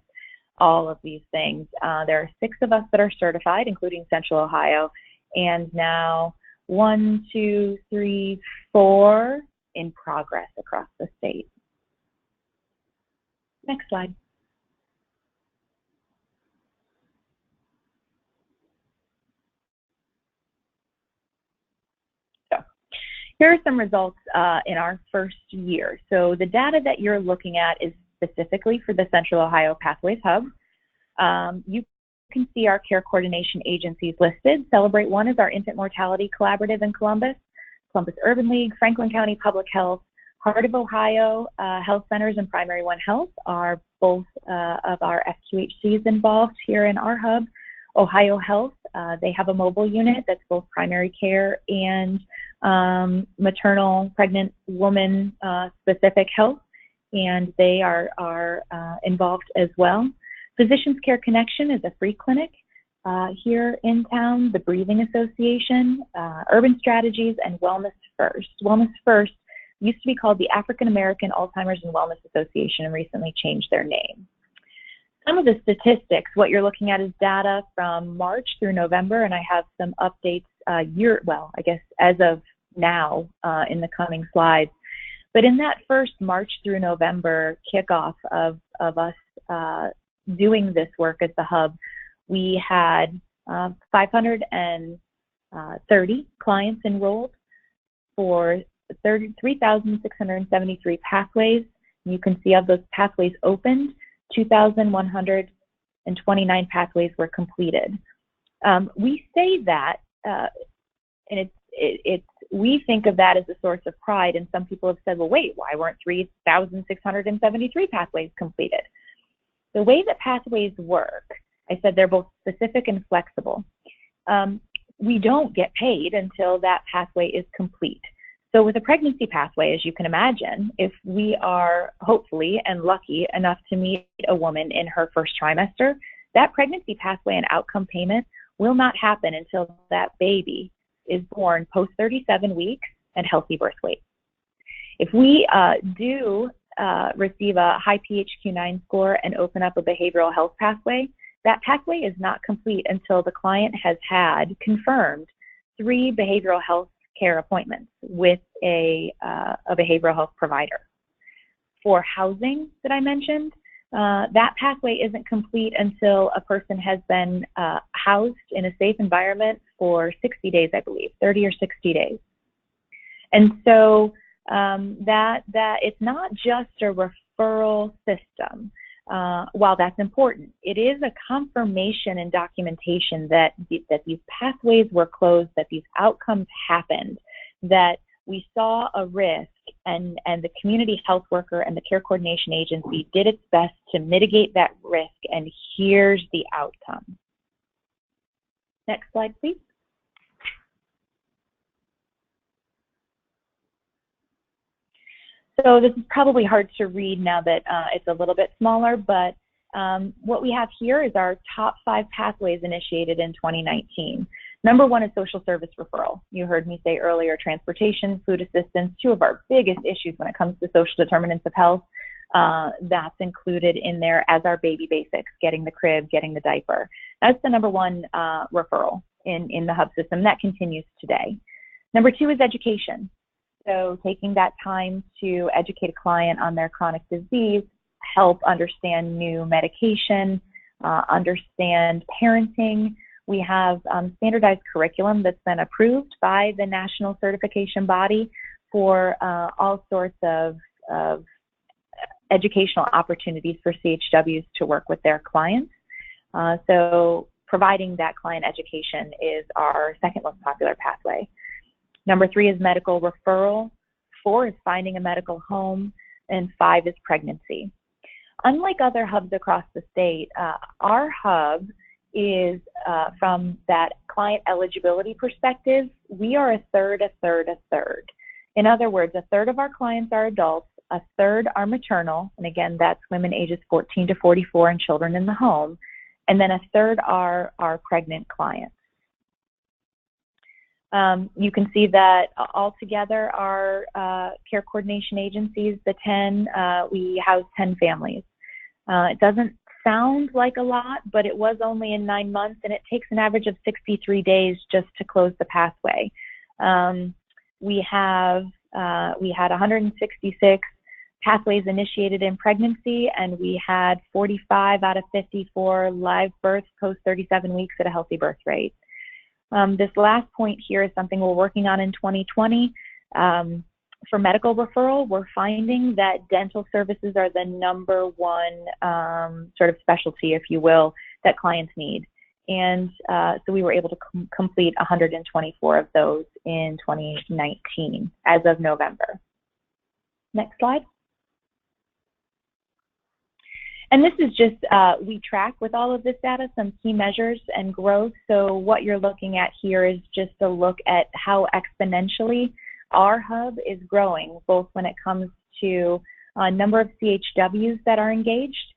all of these things. There are 6 of us that are certified, including Central Ohio, and now 1, 2, 3, 4 in progress across the state. Next slide. So here are some results in our first year. So the data that you're looking at is specifically for the Central Ohio Pathways Hub. You can see our care coordination agencies listed. Celebrate One is our infant mortality collaborative in Columbus. Columbus Urban League, Franklin County Public Health, Heart of Ohio Health Centers, and Primary One Health are both of our FQHCs involved here in our hub. Ohio Health, they have a mobile unit that's both primary care and maternal, pregnant woman specific health, and they are involved as well. Physicians Care Connection is a free clinic here in town, the Breathing Association, Urban Strategies, and Wellness First. Wellness First used to be called the African American Alzheimer's and Wellness Association and recently changed their name. Some of the statistics, what you're looking at is data from March through November, and I have some updates I guess as of now in the coming slides. But in that first March through November kickoff of us doing this work at the hub, we had 530 clients enrolled for 3,673 pathways. You can see of those pathways opened, 2,129 pathways were completed. We say that, and we think of that as a source of pride, and some people have said, well, wait, why weren't 3,673 pathways completed? The way that pathways work, I said they're both specific and flexible. We don't get paid until that pathway is complete. So with a pregnancy pathway, as you can imagine, if we are hopefully and lucky enough to meet a woman in her first trimester, that pregnancy pathway and outcome payment will not happen until that baby is born post 37 weeks and healthy birth weight. If we do receive a high PHQ-9 score and open up a behavioral health pathway, that pathway is not complete until the client has had confirmed 3 behavioral health care appointments with a behavioral health provider. For housing that I mentioned, that pathway isn't complete until a person has been housed in a safe environment for 60 days, I believe, 30 or 60 days. And so that it's not just a referral system. While that's important, it is a confirmation and documentation that these pathways were closed, that these outcomes happened, that we saw a risk, and the community health worker and the care coordination agency did its best to mitigate that risk, and here's the outcome. Next slide, please. So this is probably hard to read now that it's a little bit smaller, but what we have here is our top 5 pathways initiated in 2019. Number 1 is social service referral. You heard me say earlier, transportation, food assistance, 2 of our biggest issues when it comes to social determinants of health. That's included in there as our baby basics, getting the crib, getting the diaper. That's the number 1 referral in the hub system. That continues today. Number 2 is education. So taking that time to educate a client on their chronic disease, help understand new medication, understand parenting. We have standardized curriculum that's been approved by the national certification body for all sorts of of educational opportunities for CHWs to work with their clients. So providing that client education is our second most popular pathway. Number 3 is medical referral. 4 is finding a medical home. And 5 is pregnancy. Unlike other hubs across the state, our hub is, from that client eligibility perspective, we are a third, a third, a third. In other words, a third of our clients are adults, a third are maternal, and again, that's women ages 14 to 44 and children in the home, and then a third are pregnant clients. You can see that altogether our care coordination agencies, the 10, we house 10 families. It doesn't sound like a lot, but it was only in 9 months, and it takes an average of 63 days just to close the pathway. We had 166 pathways initiated in pregnancy, and we had 45 out of 54 live births post 37 weeks at a healthy birth rate. This last point here is something we're working on in 2020. For medical referral, we're finding that dental services are the number one sort of specialty, if you will, that clients need. And so we were able to complete 124 of those in 2019 as of November. Next slide. And this is just, we track with all of this data some key measures and growth. So what you're looking at here is just a look at how exponentially our hub is growing, both when it comes to number of CHWs that are engaged,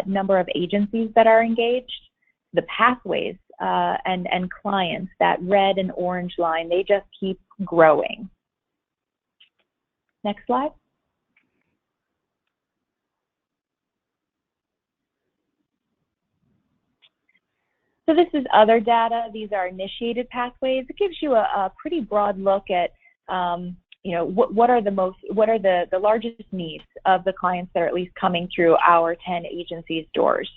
number of agencies that are engaged, the pathways and clients, that red and orange line, they just keep growing. Next slide. So this is other data. These are initiated pathways. It gives you a pretty broad look at, you know, what are the largest needs of the clients that are at least coming through our 10 agencies' doors.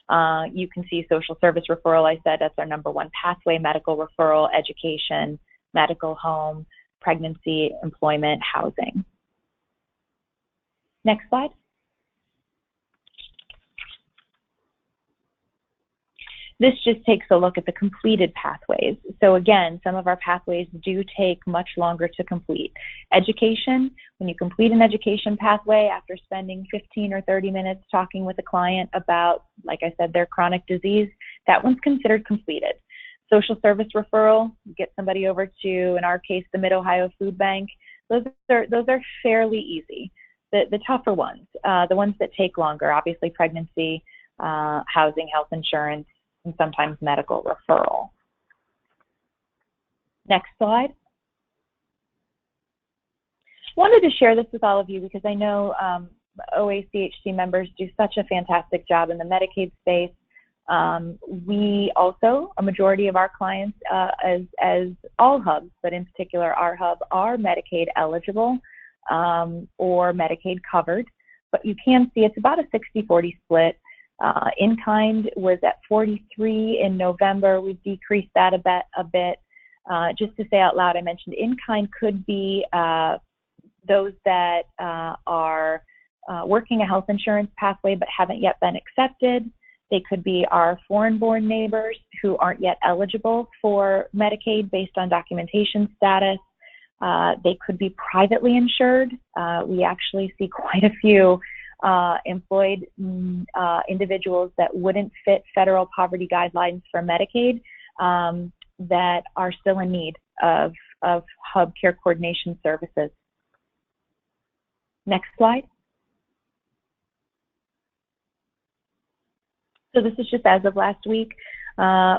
You can see social service referral. I said that's our number one pathway. Medical referral, education, medical home, pregnancy, employment, housing. Next slide. This just takes a look at the completed pathways. So again, some of our pathways do take much longer to complete. Education, when you complete an education pathway after spending 15 or 30 minutes talking with a client about, like I said, their chronic disease, that one's considered completed. Social service referral, get somebody over to, in our case, the Mid-Ohio Food Bank. Those are fairly easy. The tougher ones, the ones that take longer, obviously pregnancy, housing, health insurance, and sometimes medical referral. Next slide. Wanted to share this with all of you because I know OACHC members do such a fantastic job in the Medicaid space. We also, a majority of our clients, as all hubs, but in particular our hub, are Medicaid eligible or Medicaid covered. But you can see it's about a 60-40 split. In-kind was at 43 in November. We've decreased that a bit. Just to say out loud, I mentioned in-kind could be those that are working a health insurance pathway but haven't yet been accepted. They could be our foreign-born neighbors who aren't yet eligible for Medicaid based on documentation status. They could be privately insured. We actually see quite a few employed individuals that wouldn't fit federal poverty guidelines for Medicaid that are still in need of hub care coordination services. Next slide. So this is just as of last week.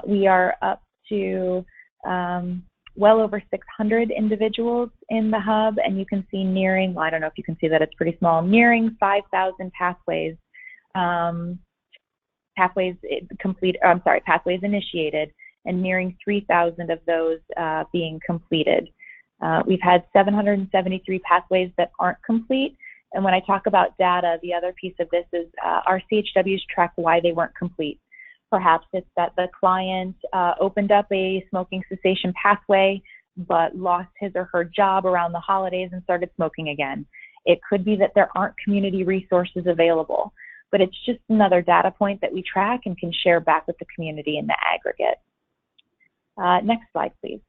We are up to well over 600 individuals in the hub, and you can see nearing, well, I don't know if you can see that, it's pretty small, nearing 5,000 pathways, pathways initiated, and nearing 3,000 of those being completed. We've had 773 pathways that aren't complete, and when I talk about data, the other piece of this is our CHWs track why they weren't complete. Perhaps it's that the client opened up a smoking cessation pathway, but lost his or her job around the holidays and started smoking again. It could be that there aren't community resources available, but it's just another data point that we track and can share back with the community in the aggregate. Next slide, please.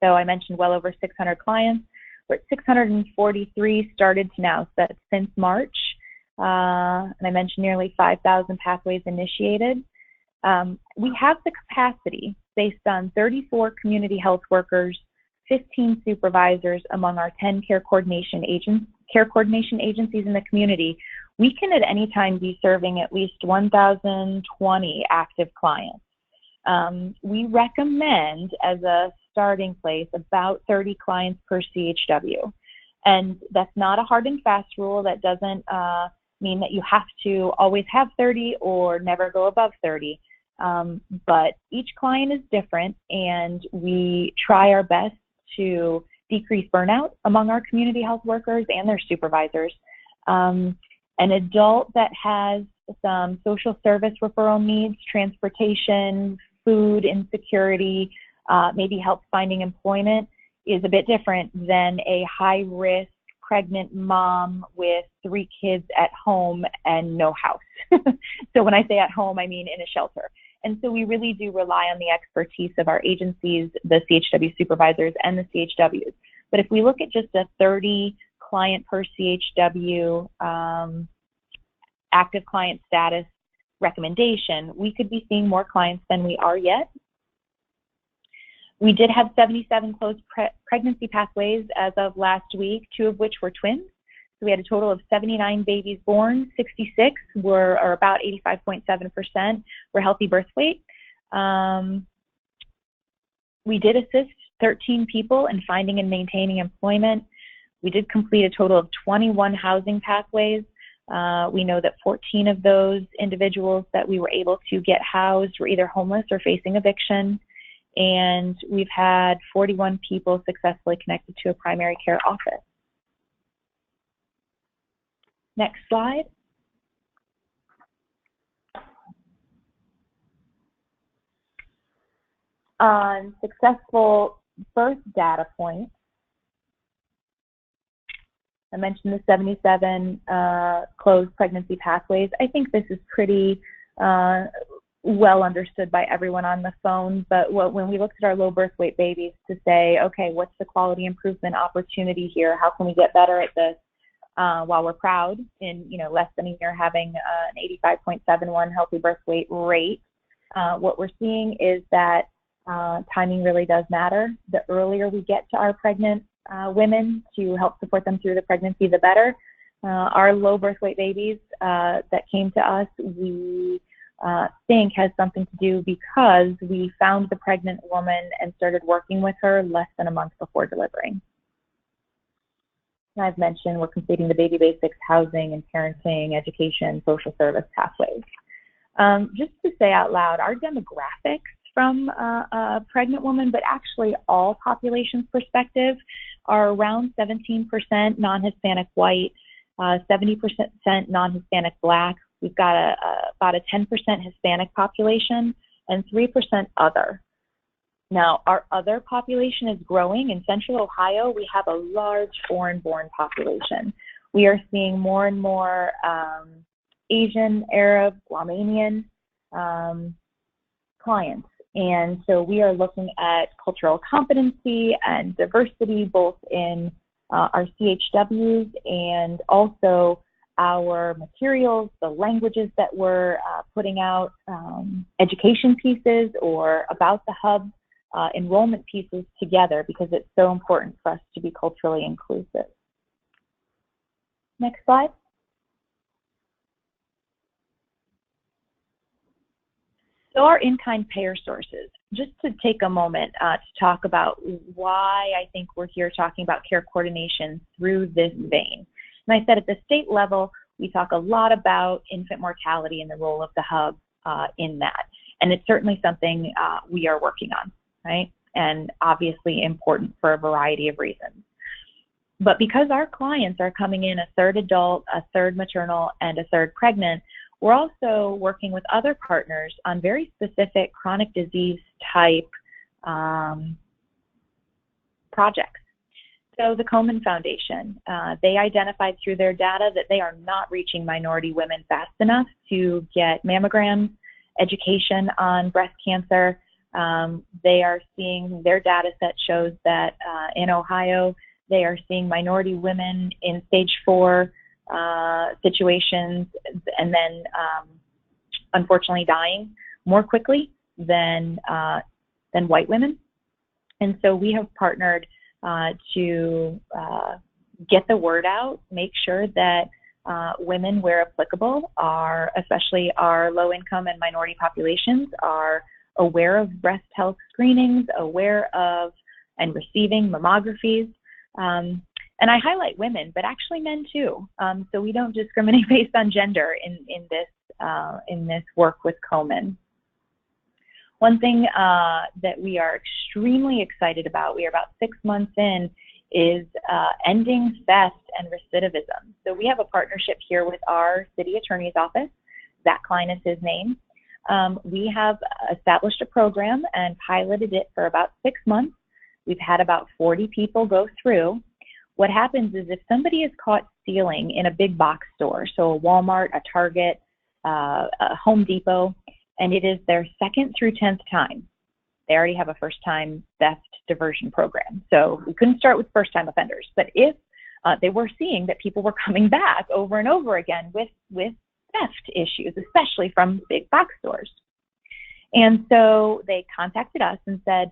So I mentioned well over 600 clients. We're at 643 started to now, so that's since March. And I mentioned nearly 5,000 pathways initiated. We have the capacity based on 34 community health workers, 15 supervisors among our 10 care coordination agencies in the community. We can at any time be serving at least 1,020 active clients. We recommend, as a starting place, about 30 clients per CHW. And that's not a hard and fast rule. That doesn't mean that you have to always have 30 or never go above 30. But each client is different, and we try our best to decrease burnout among our community health workers and their supervisors. An adult that has some social service referral needs, transportation, food insecurity, maybe help finding employment, is a bit different than a high-risk pregnant mom with 3 kids at home and no house. So when I say at home, I mean in a shelter. And so we really do rely on the expertise of our agencies, the CHW supervisors, and the CHWs. But if we look at just a 30 client per CHW active client status recommendation, we could be seeing more clients than we are yet. We did have 77 closed pregnancy pathways as of last week, 2 of which were twins. So we had a total of 79 babies born, 66 were, or about 85.7%, were healthy birth weight. We did assist 13 people in finding and maintaining employment. We did complete a total of 21 housing pathways. We know that 14 of those individuals that we were able to get housed were either homeless or facing eviction. And we've had 41 people successfully connected to a primary care office. Next slide. On successful birth data points, I mentioned the 77 closed pregnancy pathways. I think this is pretty well understood by everyone on the phone, but when we looked at our low birth weight babies to say, okay, what's the quality improvement opportunity here? How can we get better at this? While we're proud in less than a year having an 85.71 healthy birth weight rate, what we're seeing is that timing really does matter. The earlier we get to our pregnant women to help support them through the pregnancy, the better. Our low birth weight babies that came to us, we think has something to do because we found the pregnant woman and started working with her less than a month before delivering. I've mentioned we're completing the baby basics, housing and parenting, education, social service pathways. Just to say out loud, our demographics from a pregnant woman, but actually all populations perspective, are around 17% non-Hispanic white, 70% non-Hispanic black. We've got about a 10% Hispanic population and 3% other. Now, our other population is growing. In Central Ohio, we have a large foreign-born population. We are seeing more and more Asian, Arab, Guamanian clients. And so we are looking at cultural competency and diversity both in our CHWs and also our materials, the languages that we're putting out, education pieces or about the hub, enrollment pieces together because it's so important for us to be culturally inclusive. Next slide. So our in-kind payer sources, just to take a moment to talk about why I think we're here talking about care coordination through this vein. And I said at the state level, we talk a lot about infant mortality and the role of the hub in that. And it's certainly something we are working on, right? And obviously important for a variety of reasons. But because our clients are coming in a third adult, a third maternal, and a third pregnant, we're also working with other partners on very specific chronic disease type projects. So the Komen Foundation, they identified through their data that they are not reaching minority women fast enough to get mammograms, education on breast cancer. They are seeing, their data set shows that in Ohio, they are seeing minority women in stage 4 situations and then unfortunately dying more quickly than white women. And so we have partnered to get the word out, make sure that women, where applicable, are, especially our low-income and minority populations, are aware of breast health screenings, aware of and receiving mammographies. And I highlight women, but actually men too. So we don't discriminate based on gender in this work with Komen. One thing that we are extremely excited about, we are about 6 months in, is ending theft and recidivism. So we have a partnership here with our city attorney's office. Zach Klein is his name. We have established a program and piloted it for about 6 months. We've had about 40 people go through. What happens is if somebody is caught stealing in a big box store, so a Walmart, a Target, a Home Depot, and it is their 2nd through 10th time, they already have a first-time theft diversion program. So we couldn't start with first-time offenders. But if they were seeing that people were coming back over and over again with theft issues, especially from big box stores. And so they contacted us and said,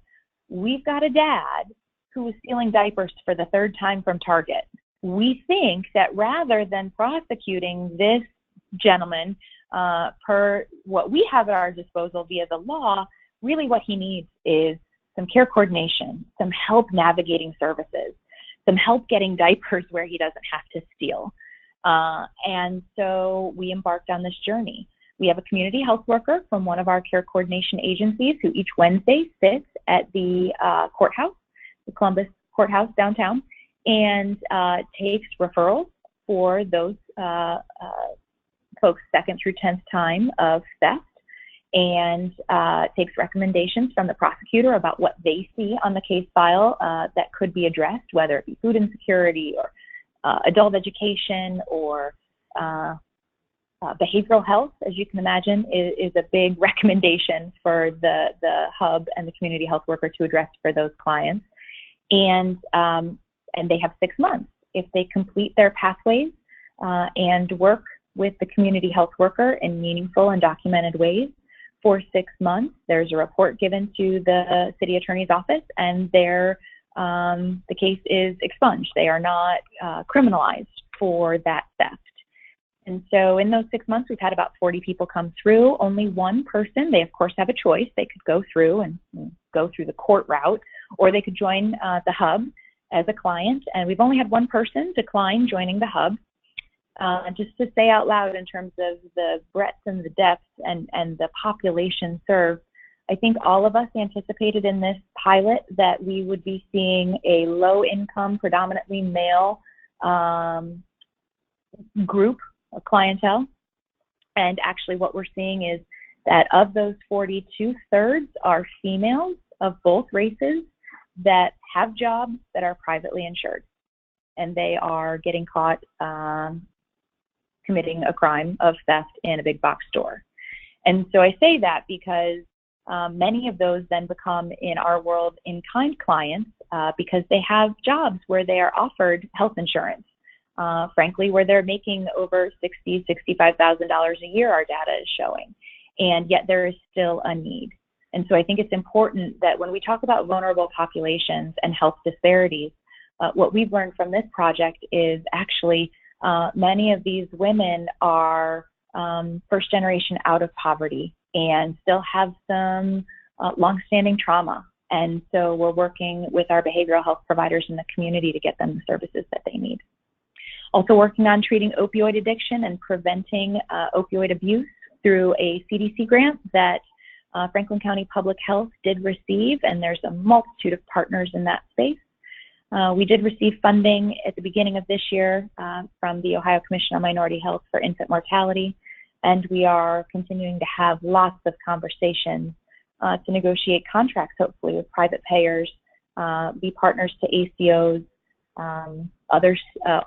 we've got a dad who was stealing diapers for the 3rd time from Target. We think that rather than prosecuting this gentleman per what we have at our disposal via the law, really what he needs is some care coordination, some help navigating services, some help getting diapers where he doesn't have to steal. And so we embarked on this journey. We have a community health worker from one of our care coordination agencies who each Wednesday sits at the courthouse, the Columbus Courthouse downtown, and takes referrals for those folks 2nd through 10th time of theft, and takes recommendations from the prosecutor about what they see on the case file that could be addressed, whether it be food insecurity or adult education or behavioral health, as you can imagine, is a big recommendation for the hub and the community health worker to address for those clients. And they have 6 months. If they complete their pathways and work with the community health worker in meaningful and documented ways for 6 months, there's a report given to the city attorney's office, and the case is expunged. They are not criminalized for that theft. And so in those 6 months, we've had about 40 people come through. Only one person, they of course have a choice. They could go through and go through the court route, or they could join the hub as a client. And we've only had one person decline joining the hub. Just to say out loud in terms of the breadth and the depth and the population served, I think all of us anticipated in this pilot that we would be seeing a low-income, predominantly male group of clientele. And actually what we're seeing is that of those 40, 2/3 are females of both races that have jobs that are privately insured. And they are getting caught committing a crime of theft in a big box store. And so I say that because many of those then become, in our world, in-kind clients because they have jobs where they are offered health insurance, frankly, where they're making over $60,000, $65,000 a year, our data is showing, and yet there is still a need. And so I think it's important that when we talk about vulnerable populations and health disparities, what we've learned from this project is actually many of these women are first generation out of poverty and still have some longstanding trauma. And so we're working with our behavioral health providers in the community to get them the services that they need. Also working on treating opioid addiction and preventing opioid abuse through a CDC grant that Franklin County Public Health did receive, and there's a multitude of partners in that space. We did receive funding at the beginning of this year from the Ohio Commission on Minority Health for infant mortality, and we are continuing to have lots of conversations to negotiate contracts, hopefully with private payers, be partners to ACOs, other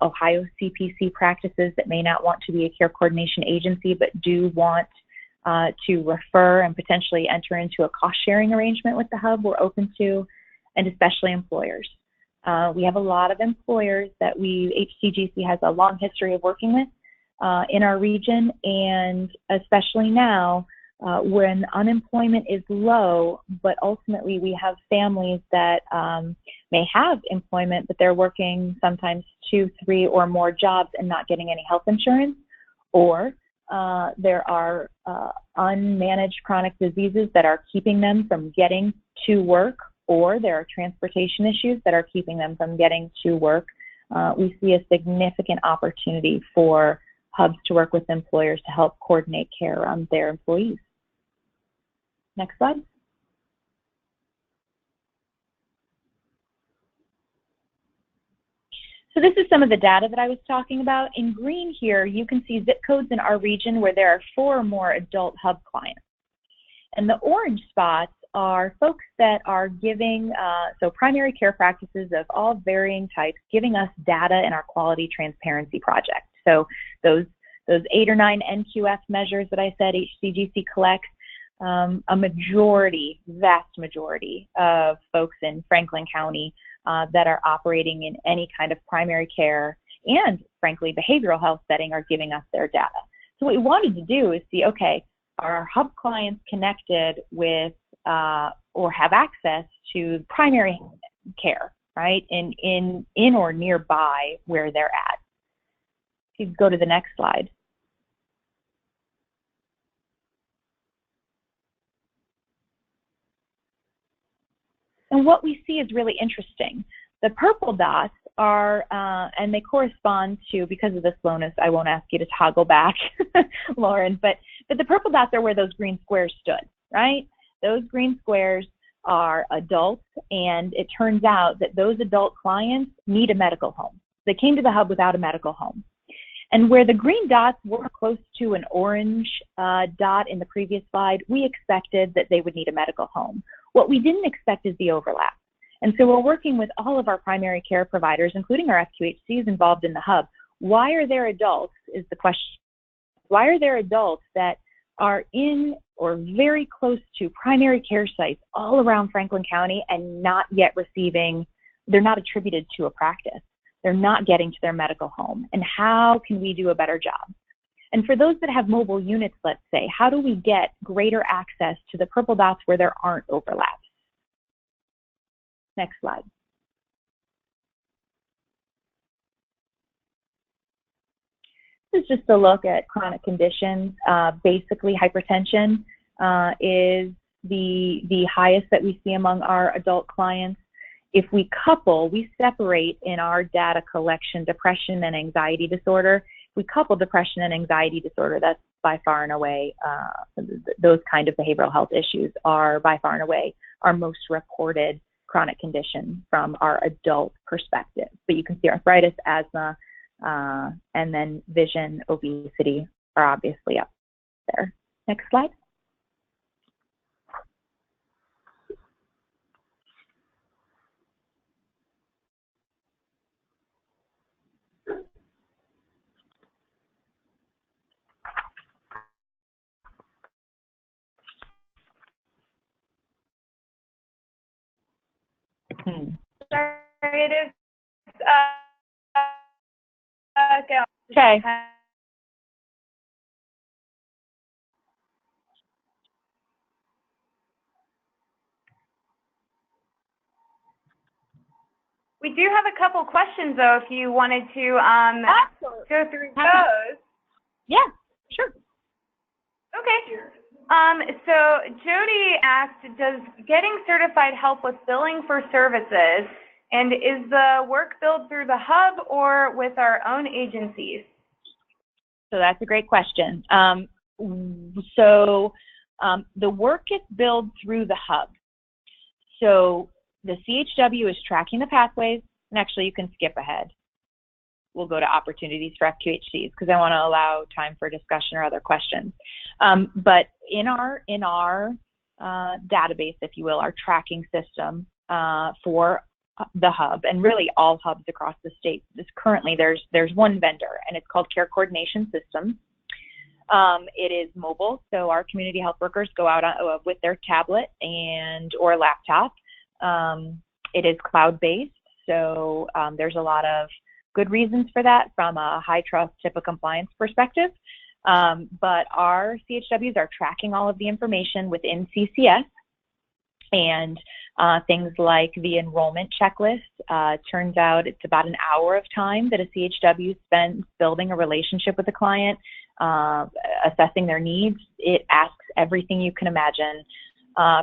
Ohio CPC practices that may not want to be a care coordination agency but do want to refer and potentially enter into a cost-sharing arrangement with the hub, we're open to, and especially employers. We have a lot of employers that HCGC has a long history of working with in our region, and especially now when unemployment is low, but ultimately we have families that may have employment, but they're working sometimes 2, 3, or more jobs and not getting any health insurance, or there are unmanaged chronic diseases that are keeping them from getting to work, or there are transportation issues that are keeping them from getting to work. We see a significant opportunity for hubs to work with employers to help coordinate care on their employees. Next slide. So this is some of the data that I was talking about. In green here, you can see zip codes in our region where there are 4 or more adult hub clients. And the orange spots are folks that are giving, so primary care practices of all varying types, giving us data in our quality transparency project. So those 8 or 9 NQF measures that I said HCGC collects, a majority, vast majority of folks in Franklin County that are operating in any kind of primary care and, frankly, behavioral health setting are giving us their data. So what we wanted to do is see, okay, are our hub clients connected with or have access to primary care, right, in or nearby where they're at? You can go to the next slide. And what we see is really interesting. The purple dots are, and they correspond to, because of the slowness, I won't ask you to toggle back, Lauren, but the purple dots are where those green squares stood, right? Those green squares are adults, and it turns out that those adult clients need a medical home. They came to the hub without a medical home. And where the green dots were close to an orange dot in the previous slide, we expected that they would need a medical home. What we didn't expect is the overlap. And so we're working with all of our primary care providers, including our FQHCs involved in the hub. Why are there adults, is the question. Why are there adults that are in or very close to primary care sites all around Franklin County and not yet receiving, they're not attributed to a practice? They're not getting to their medical home. And how can we do a better job? And for those that have mobile units, let's say, how do we get greater access to the purple dots where there aren't overlaps? Next slide. This is just a look at chronic conditions. Basically, hypertension is the highest that we see among our adult clients. If we couple, we separate in our data collection depression and anxiety disorder. If we couple depression and anxiety disorder, that's by far and away, those kind of behavioral health issues are by far and away our most reported chronic condition from our adult perspective. But you can see arthritis, asthma, and then vision, obesity are obviously up there. Next slide. Sorry, it is. Okay. We do have a couple questions, though, if you wanted to go through those. Yeah, sure. Okay. So Jody asked, does getting certified help with billing for services? And is the work billed through the hub or with our own agencies? So that's a great question. The work gets billed through the hub. So the CHW is tracking the pathways, and actually you can skip ahead. We'll go to opportunities for FQHCs because I want to allow time for discussion or other questions. But in our database, if you will, our tracking system for the hub, and really all hubs across the state. Currently, there's one vendor, and it's called Care Coordination Systems. It is mobile, so our community health workers go out with their tablet or laptop. It is cloud-based, so there's a lot of good reasons for that from a high trust HIPAA compliance perspective. But our CHWs are tracking all of the information within CCS, and things like the enrollment checklist. Turns out it's about an hour of time that a CHW spends building a relationship with a client, assessing their needs. It asks everything you can imagine: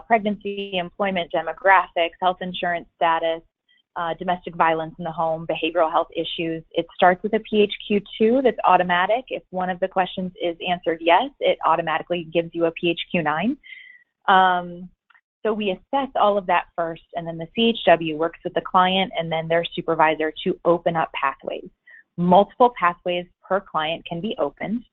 pregnancy, employment, demographics, health insurance status, domestic violence in the home, behavioral health issues. It starts with a PHQ-2 that's automatic. If one of the questions is answered yes, it automatically gives you a PHQ-9. So we assess all of that first, and then the CHW works with the client and then their supervisor to open up pathways. Multiple pathways per client can be opened.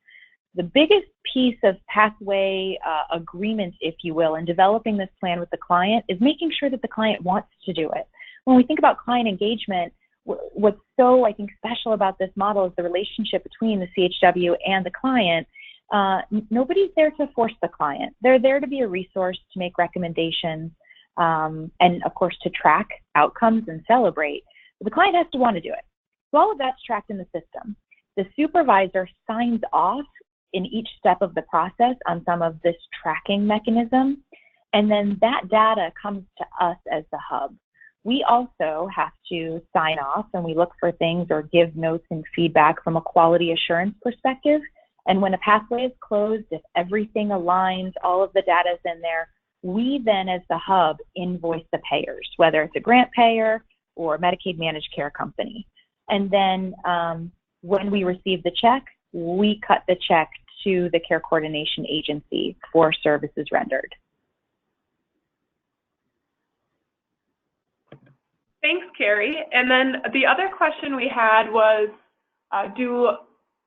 The biggest piece of pathway agreement, if you will, in developing this plan with the client is making sure that the client wants to do it. When we think about client engagement, what's so, I think, special about this model is the relationship between the CHW and the client. Nobody's there to force the client. They're there to be a resource, to make recommendations, and of course to track outcomes and celebrate. But the client has to want to do it. So all of that's tracked in the system. The supervisor signs off in each step of the process on some of this tracking mechanism, and then that data comes to us as the hub. We also have to sign off, and we look for things or give notes and feedback from a quality assurance perspective. And when a pathway is closed, if everything aligns, all of the data is in there, we then as the hub invoice the payers, whether it's a grant payer or a Medicaid managed care company. And then when we receive the check, we cut the check to the Care Coordination Agency for services rendered. Thanks, Carrie. And then the other question we had was, do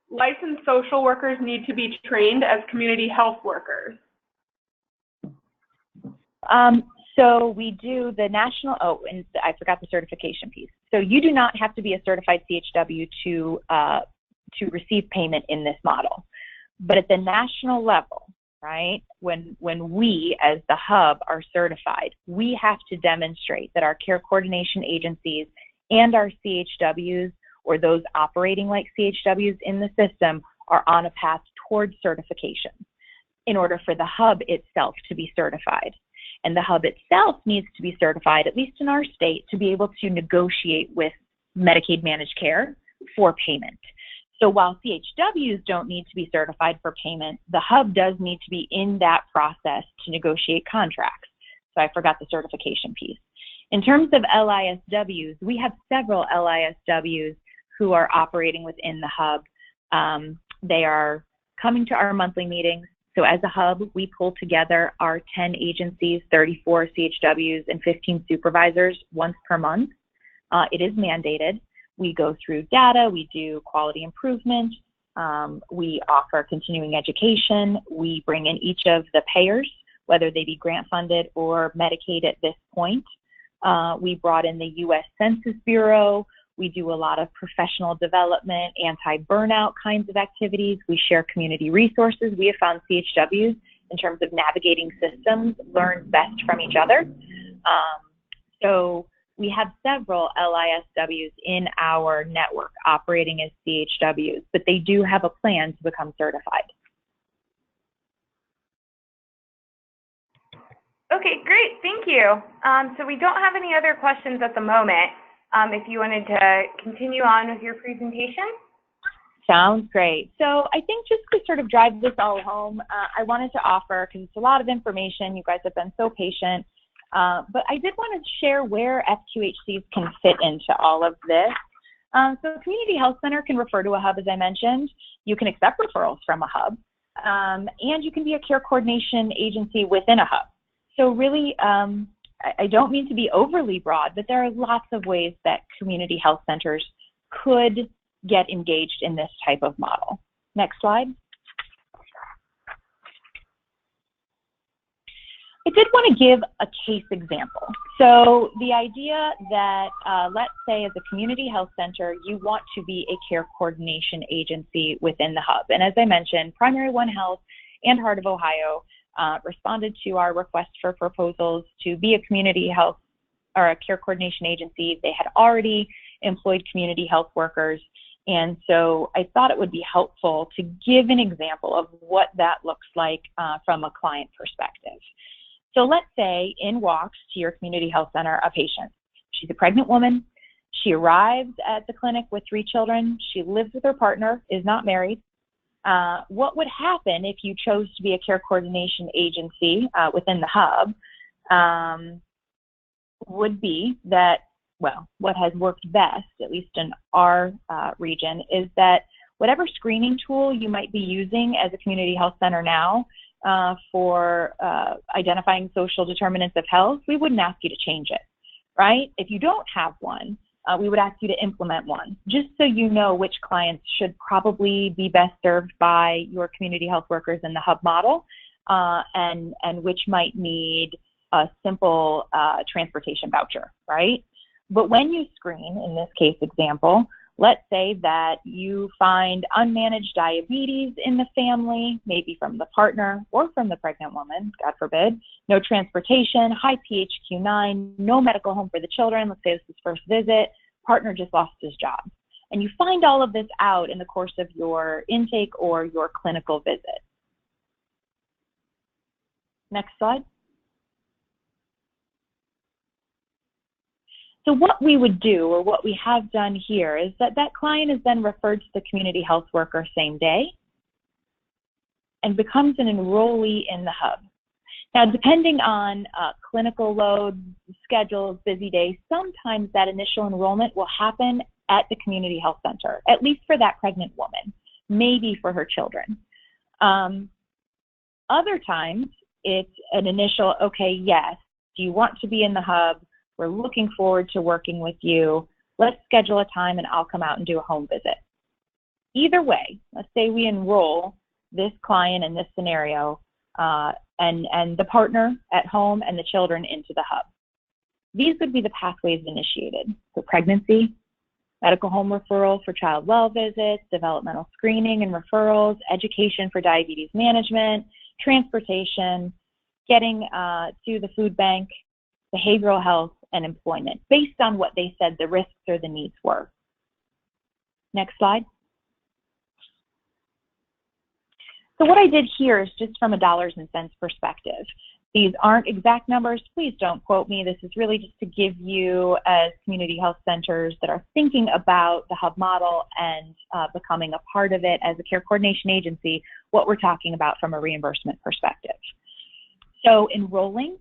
licensed social workers need to be trained as community health workers? So we do the national, and I forgot the certification piece. So you do not have to be a certified CHW to receive payment in this model. But at the national level, right, when we as the hub are certified, we have to demonstrate that our care coordination agencies and our CHWs, or those operating like CHWs in the system, are on a path towards certification in order for the hub itself to be certified. And the hub itself needs to be certified, at least in our state, to be able to negotiate with Medicaid managed care for payment. So while CHWs don't need to be certified for payment, the hub does need to be in that process to negotiate contracts. So I forgot the certification piece. In terms of LISWs, we have several LISWs who are operating within the hub. They are coming to our monthly meetings. So as a hub, we pull together our 10 agencies, 34 CHWs, and 15 supervisors once per month. It is mandated. We go through data, we do quality improvement, we offer continuing education, we bring in each of the payers, whether they be grant funded or Medicaid at this point. We brought in the US Census Bureau. We do a lot of professional development, anti-burnout kinds of activities. We share community resources. We have found CHWs, in terms of navigating systems, learn best from each other. So we have several LISWs in our network operating as CHWs, but they do have a plan to become certified. Okay, great, thank you. So we don't have any other questions at the moment. If you wanted to continue on with your presentation. Sounds great. So I think just to sort of drive this all home, I wanted to offer, because it's a lot of information, you guys have been so patient, but I did want to share where FQHCs can fit into all of this. So Community Health Center can refer to a hub, as I mentioned. You can accept referrals from a hub, and you can be a care coordination agency within a hub. So really, I don't mean to be overly broad, but there are lots of ways that community health centers could get engaged in this type of model. Next slide. I did want to give a case example. So the idea that, let's say as a community health center, you want to be a care coordination agency within the hub. And as I mentioned, Primary One Health and Heart of Ohio responded to our request for proposals to be a community health or a care coordination agency. They had already employed community health workers. And so I thought it would be helpful to give an example of what that looks like from a client perspective. So let's say in walks to your community health center a patient. She's a pregnant woman. She arrives at the clinic with 3 children. She lives with her partner, is not married. What would happen if you chose to be a care coordination agency within the hub would be that, well, what has worked best, at least in our region, is that whatever screening tool you might be using as a community health center now for identifying social determinants of health, we wouldn't ask you to change it, right? If you don't have one, we would ask you to implement one, just so you know which clients should probably be best served by your community health workers in the hub model, and which might need a simple transportation voucher, right? But when you screen, in this case example, let's say that you find unmanaged diabetes in the family, maybe from the partner or from the pregnant woman, God forbid, no transportation, high PHQ-9, no medical home for the children, let's say this is first visit, partner just lost his job. And you find all of this out in the course of your intake or your clinical visit. Next slide. So what we would do, or what we have done here, is that that client is then referred to the community health worker same day and becomes an enrollee in the hub. Now, depending on clinical load, schedules, busy days, sometimes that initial enrollment will happen at the community health center, at least for that pregnant woman, maybe for her children. Other times, it's an initial, okay, yes, do you want to be in the hub? We're looking forward to working with you. Let's schedule a time and I'll come out and do a home visit. Either way, let's say we enroll this client in this scenario and the partner at home and the children into the hub. These would be the pathways initiated: for pregnancy, medical home referral for child well visits, developmental screening and referrals, education for diabetes management, transportation, getting to the food bank, behavioral health, and employment, based on what they said the risks or the needs were. Next slide. So what I did here is just from a dollars and cents perspective. These aren't exact numbers. Please don't quote me. This is really just to give you, as community health centers that are thinking about the hub model and becoming a part of it as a care coordination agency, what we're talking about from a reimbursement perspective. So enrolling,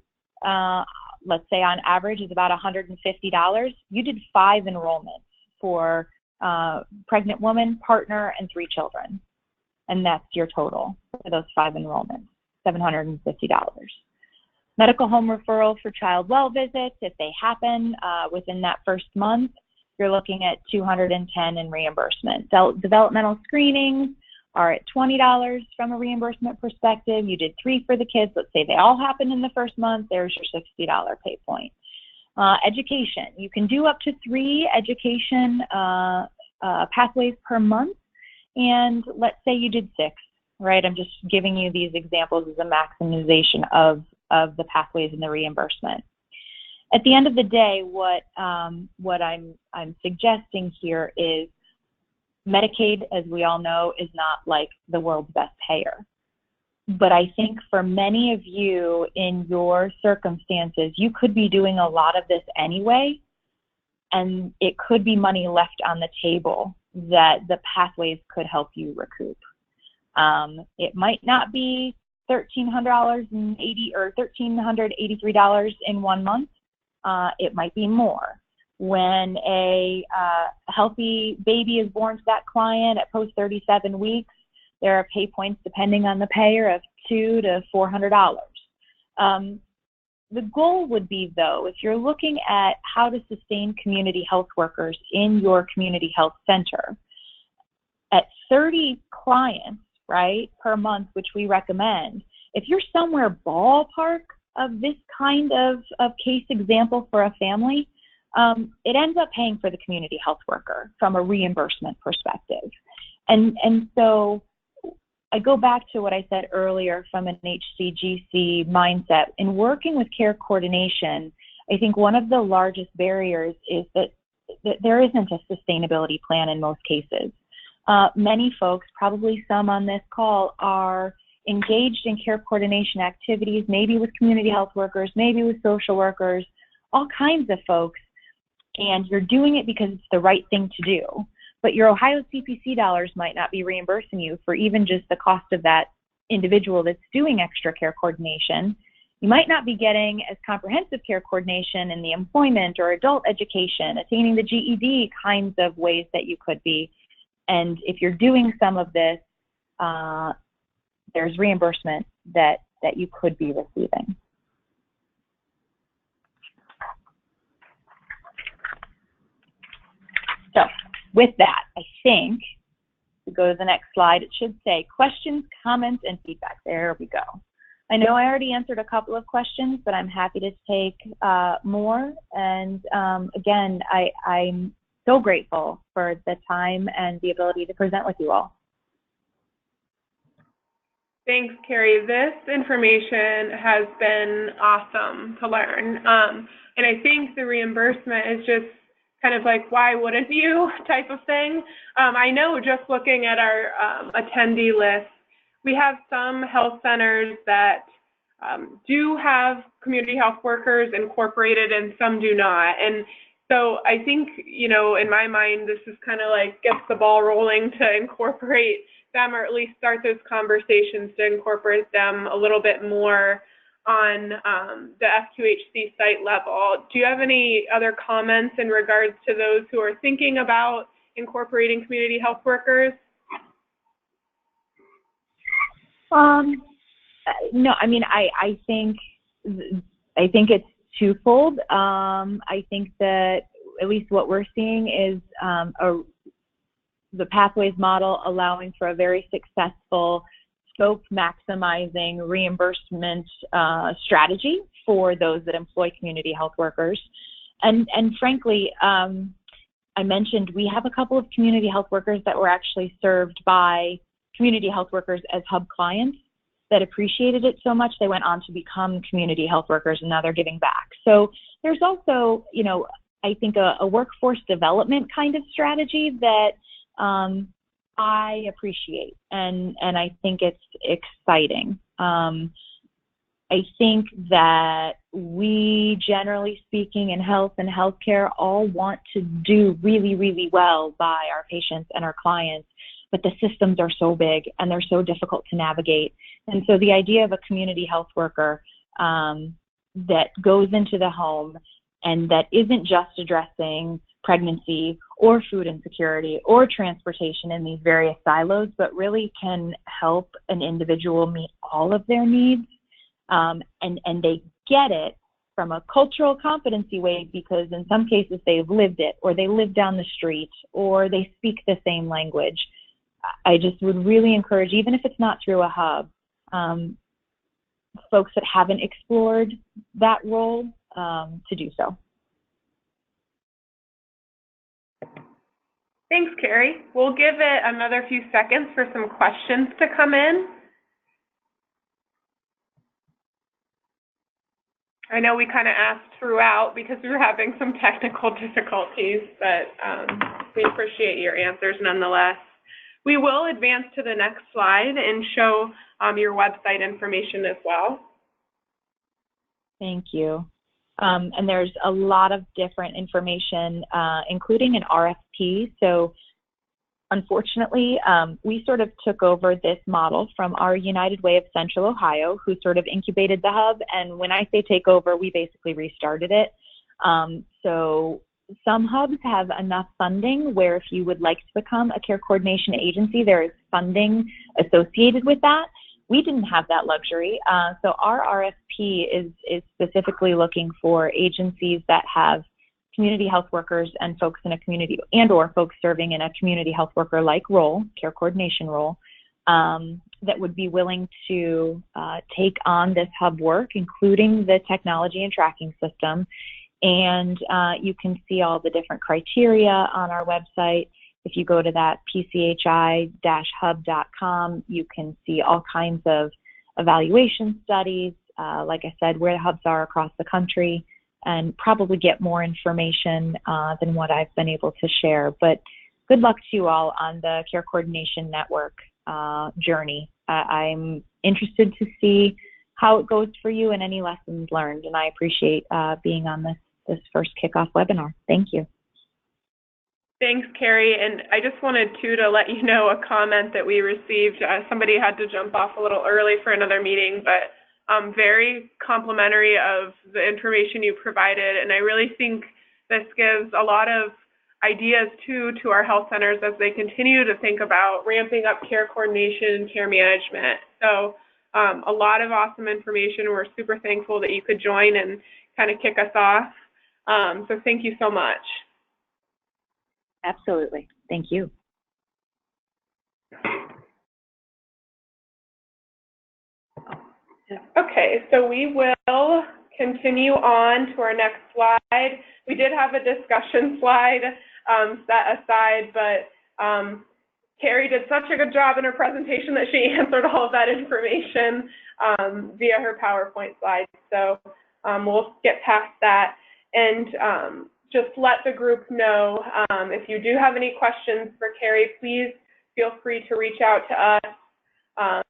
let's say on average is about $150. You did 5 enrollments for pregnant woman, partner, and 3 children. And that's your total for those 5 enrollments, $750. Medical home referral for child well visits, if they happen within that first month, you're looking at $210 in reimbursement. Developmental screenings are at $20 from a reimbursement perspective. You did 3 for the kids. Let's say they all happen in the first month. There's your $60 pay point. Education. You can do up to 3 education pathways per month. And let's say you did 6, right? I'm just giving you these examples as a maximization of the pathways and the reimbursement. At the end of the day, what I'm suggesting here is Medicaid, as we all know, is not like the world's best payer. But I think for many of you in your circumstances, you could be doing a lot of this anyway, and it could be money left on the table that the pathways could help you recoup. It might not be $1,380 or $1,383 in 1 month. It might be more. When a healthy baby is born to that client at post 37 weeks, there are pay points depending on the payer of $200 to $400. The goal would be, though, if you're looking at how to sustain community health workers in your community health center, at 30 clients, right, per month, which we recommend, if you're somewhere ballpark this kind of case example for a family, it ends up paying for the community health worker from a reimbursement perspective. And so I go back to what I said earlier from an HCGC mindset. In working with care coordination, I think one of the largest barriers is that there isn't a sustainability plan in most cases. Many folks, probably some on this call, are engaged in care coordination activities, maybe with community health workers, maybe with social workers, all kinds of folks, and you're doing it because it's the right thing to do. But your Ohio CPC dollars might not be reimbursing you for even just the cost of that individual that's doing extra care coordination. You might not be getting as comprehensive care coordination in the employment or adult education, attaining the GED kinds of ways that you could be. And if you're doing some of this, there's reimbursement that you could be receiving. So with that, I think we go to the next slide. It should say questions, comments, and feedback. There we go. I know I already answered a couple of questions, but I'm happy to take more. And again, I'm so grateful for the time and the ability to present with you all. Thanks, Carrie. This information has been awesome to learn. And I think the reimbursement is just kind of like, why wouldn't you type of thing. I know just looking at our attendee list, we have some health centers that do have community health workers incorporated and some do not. And so I think, you know, in my mind, this is kind of like gets the ball rolling to incorporate them, or at least start those conversations to incorporate them a little bit more on the FQHC site level. Do you have any other comments in regards to those who are thinking about incorporating community health workers? No, I mean, I think it's twofold. I think that at least what we're seeing is the Pathways model allowing for a very successful scope maximizing reimbursement strategy for those that employ community health workers. And frankly, I mentioned we have a couple of community health workers that were actually served by community health workers as hub clients that appreciated it so much they went on to become community health workers, and now they're giving back. So there's also, you know, I think a workforce development kind of strategy that I appreciate, and I think it's exciting. I think that we, generally speaking, in health and healthcare, all want to do really, really well by our patients and our clients, but the systems are so big and they're so difficult to navigate. And so the idea of a community health worker that goes into the home and that isn't just addressing pregnancy or food insecurity or transportation in these various silos, but really can help an individual meet all of their needs. And they get it from a cultural competency way because in some cases they've lived it, or they live down the street, or they speak the same language. I just would really encourage, even if it's not through a hub, folks that haven't explored that role to do so. Thanks, Carrie. We'll give it another few seconds for some questions to come in. I know we kind of asked throughout because we were having some technical difficulties, but we appreciate your answers nonetheless. We will advance to the next slide and show your website information as well. Thank you. And there's a lot of different information, including an RFP. So unfortunately, we sort of took over this model from our United Way of Central Ohio, who sort of incubated the hub. And when I say take over, we basically restarted it. So some hubs have enough funding where if you would like to become a care coordination agency, there is funding associated with that. We didn't have that luxury. So our RFP is specifically looking for agencies that have community health workers and folks in a community and or folks serving in a community health worker like role, care coordination role, that would be willing to take on this hub work, including the technology and tracking system. And you can see all the different criteria on our website. If you go to that pchi-hub.com, you can see all kinds of evaluation studies, like I said, where the hubs are across the country, and probably get more information than what I've been able to share. But good luck to you all on the Care Coordination Network journey. I'm interested to see how it goes for you and any lessons learned, and I appreciate being on this first kickoff webinar. Thank you. Thanks, Carrie. And I just wanted to let you know a comment that we received. Somebody had to jump off a little early for another meeting, but very complimentary of the information you provided. And I really think this gives a lot of ideas to our health centers as they continue to think about ramping up care coordination and care management. So a lot of awesome information. We're super thankful that you could join and kind of kick us off. So thank you so much. Absolutely. Thank you. Okay, so we will continue on to our next slide. We did have a discussion slide set aside, but Carrie did such a good job in her presentation that she answered all of that information via her PowerPoint slides. So we'll get past that and just let the group know if you do have any questions for Carrie, please feel free to reach out to us.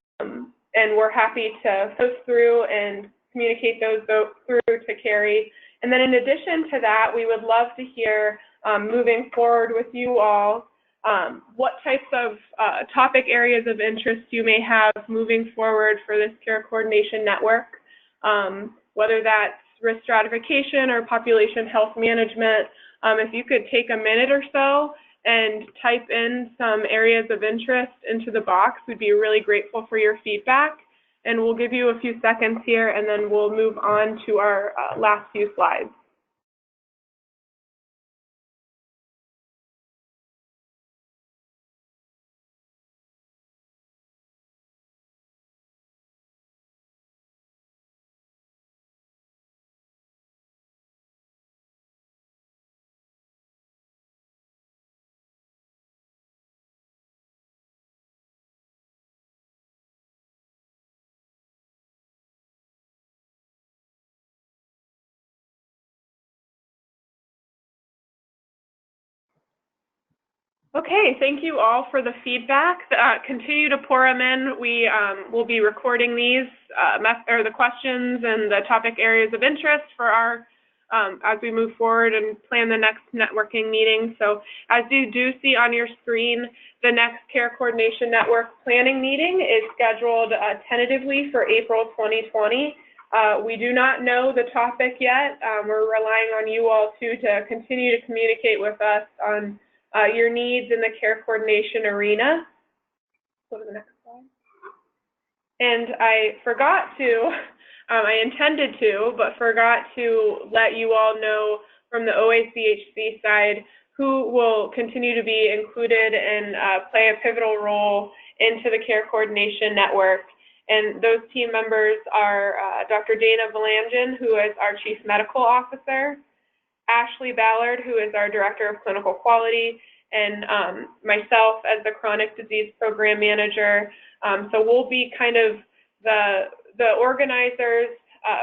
And we're happy to post through and communicate those through to Carrie. And then in addition to that, we would love to hear, moving forward with you all, what types of topic areas of interest you may have moving forward for this care coordination network, whether that's risk stratification or population health management. If you could take a minute or so and type in some areas of interest into the box, we'd be really grateful for your feedback. And we'll give you a few seconds here, and then we'll move on to our last few slides. Okay, thank you all for the feedback. Continue to pour them in. We will be recording these, the questions and the topic areas of interest for our, as we move forward and plan the next networking meeting. So as you do see on your screen, the next Care Coordination Network planning meeting is scheduled tentatively for April 2020. We do not know the topic yet. We're relying on you all to continue to communicate with us on your needs in the care coordination arena. Go to the next slide. And I forgot to, I intended to, but forgot to let you all know from the OACHC side who will continue to be included and play a pivotal role into the care coordination network. And those team members are Dr. Dana Valangian, who is our Chief Medical Officer, Ashley Ballard, who is our Director of Clinical Quality, and myself as the Chronic Disease Program Manager. So we'll be kind of the organizers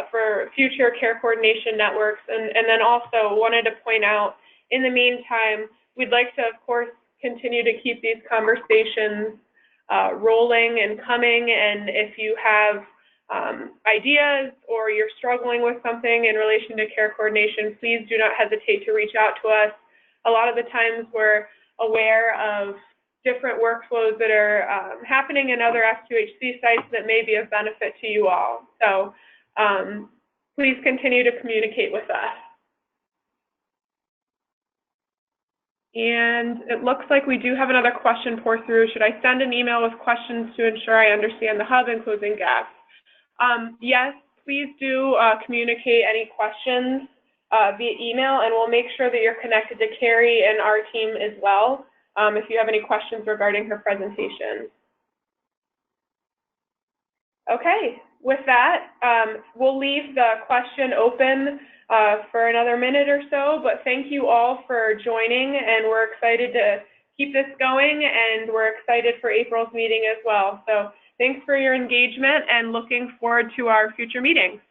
for future care coordination networks. And then also wanted to point out, in the meantime, we'd like to, of course, continue to keep these conversations rolling and coming. And if you have ideas or you're struggling with something in relation to care coordination, please do not hesitate to reach out to us. A lot of the times we're aware of different workflows that are happening in other F2HC sites that may be of benefit to you all. So please continue to communicate with us. And it looks like we do have another question pour through. Should I send an email with questions to ensure I understand the hub and closing gaps? Yes, please do communicate any questions via email, and we'll make sure that you're connected to Carrie and our team as well if you have any questions regarding her presentation. Okay, with that, we'll leave the question open for another minute or so, but thank you all for joining, and we're excited to keep this going, and we're excited for April's meeting as well. So thanks for your engagement and looking forward to our future meetings.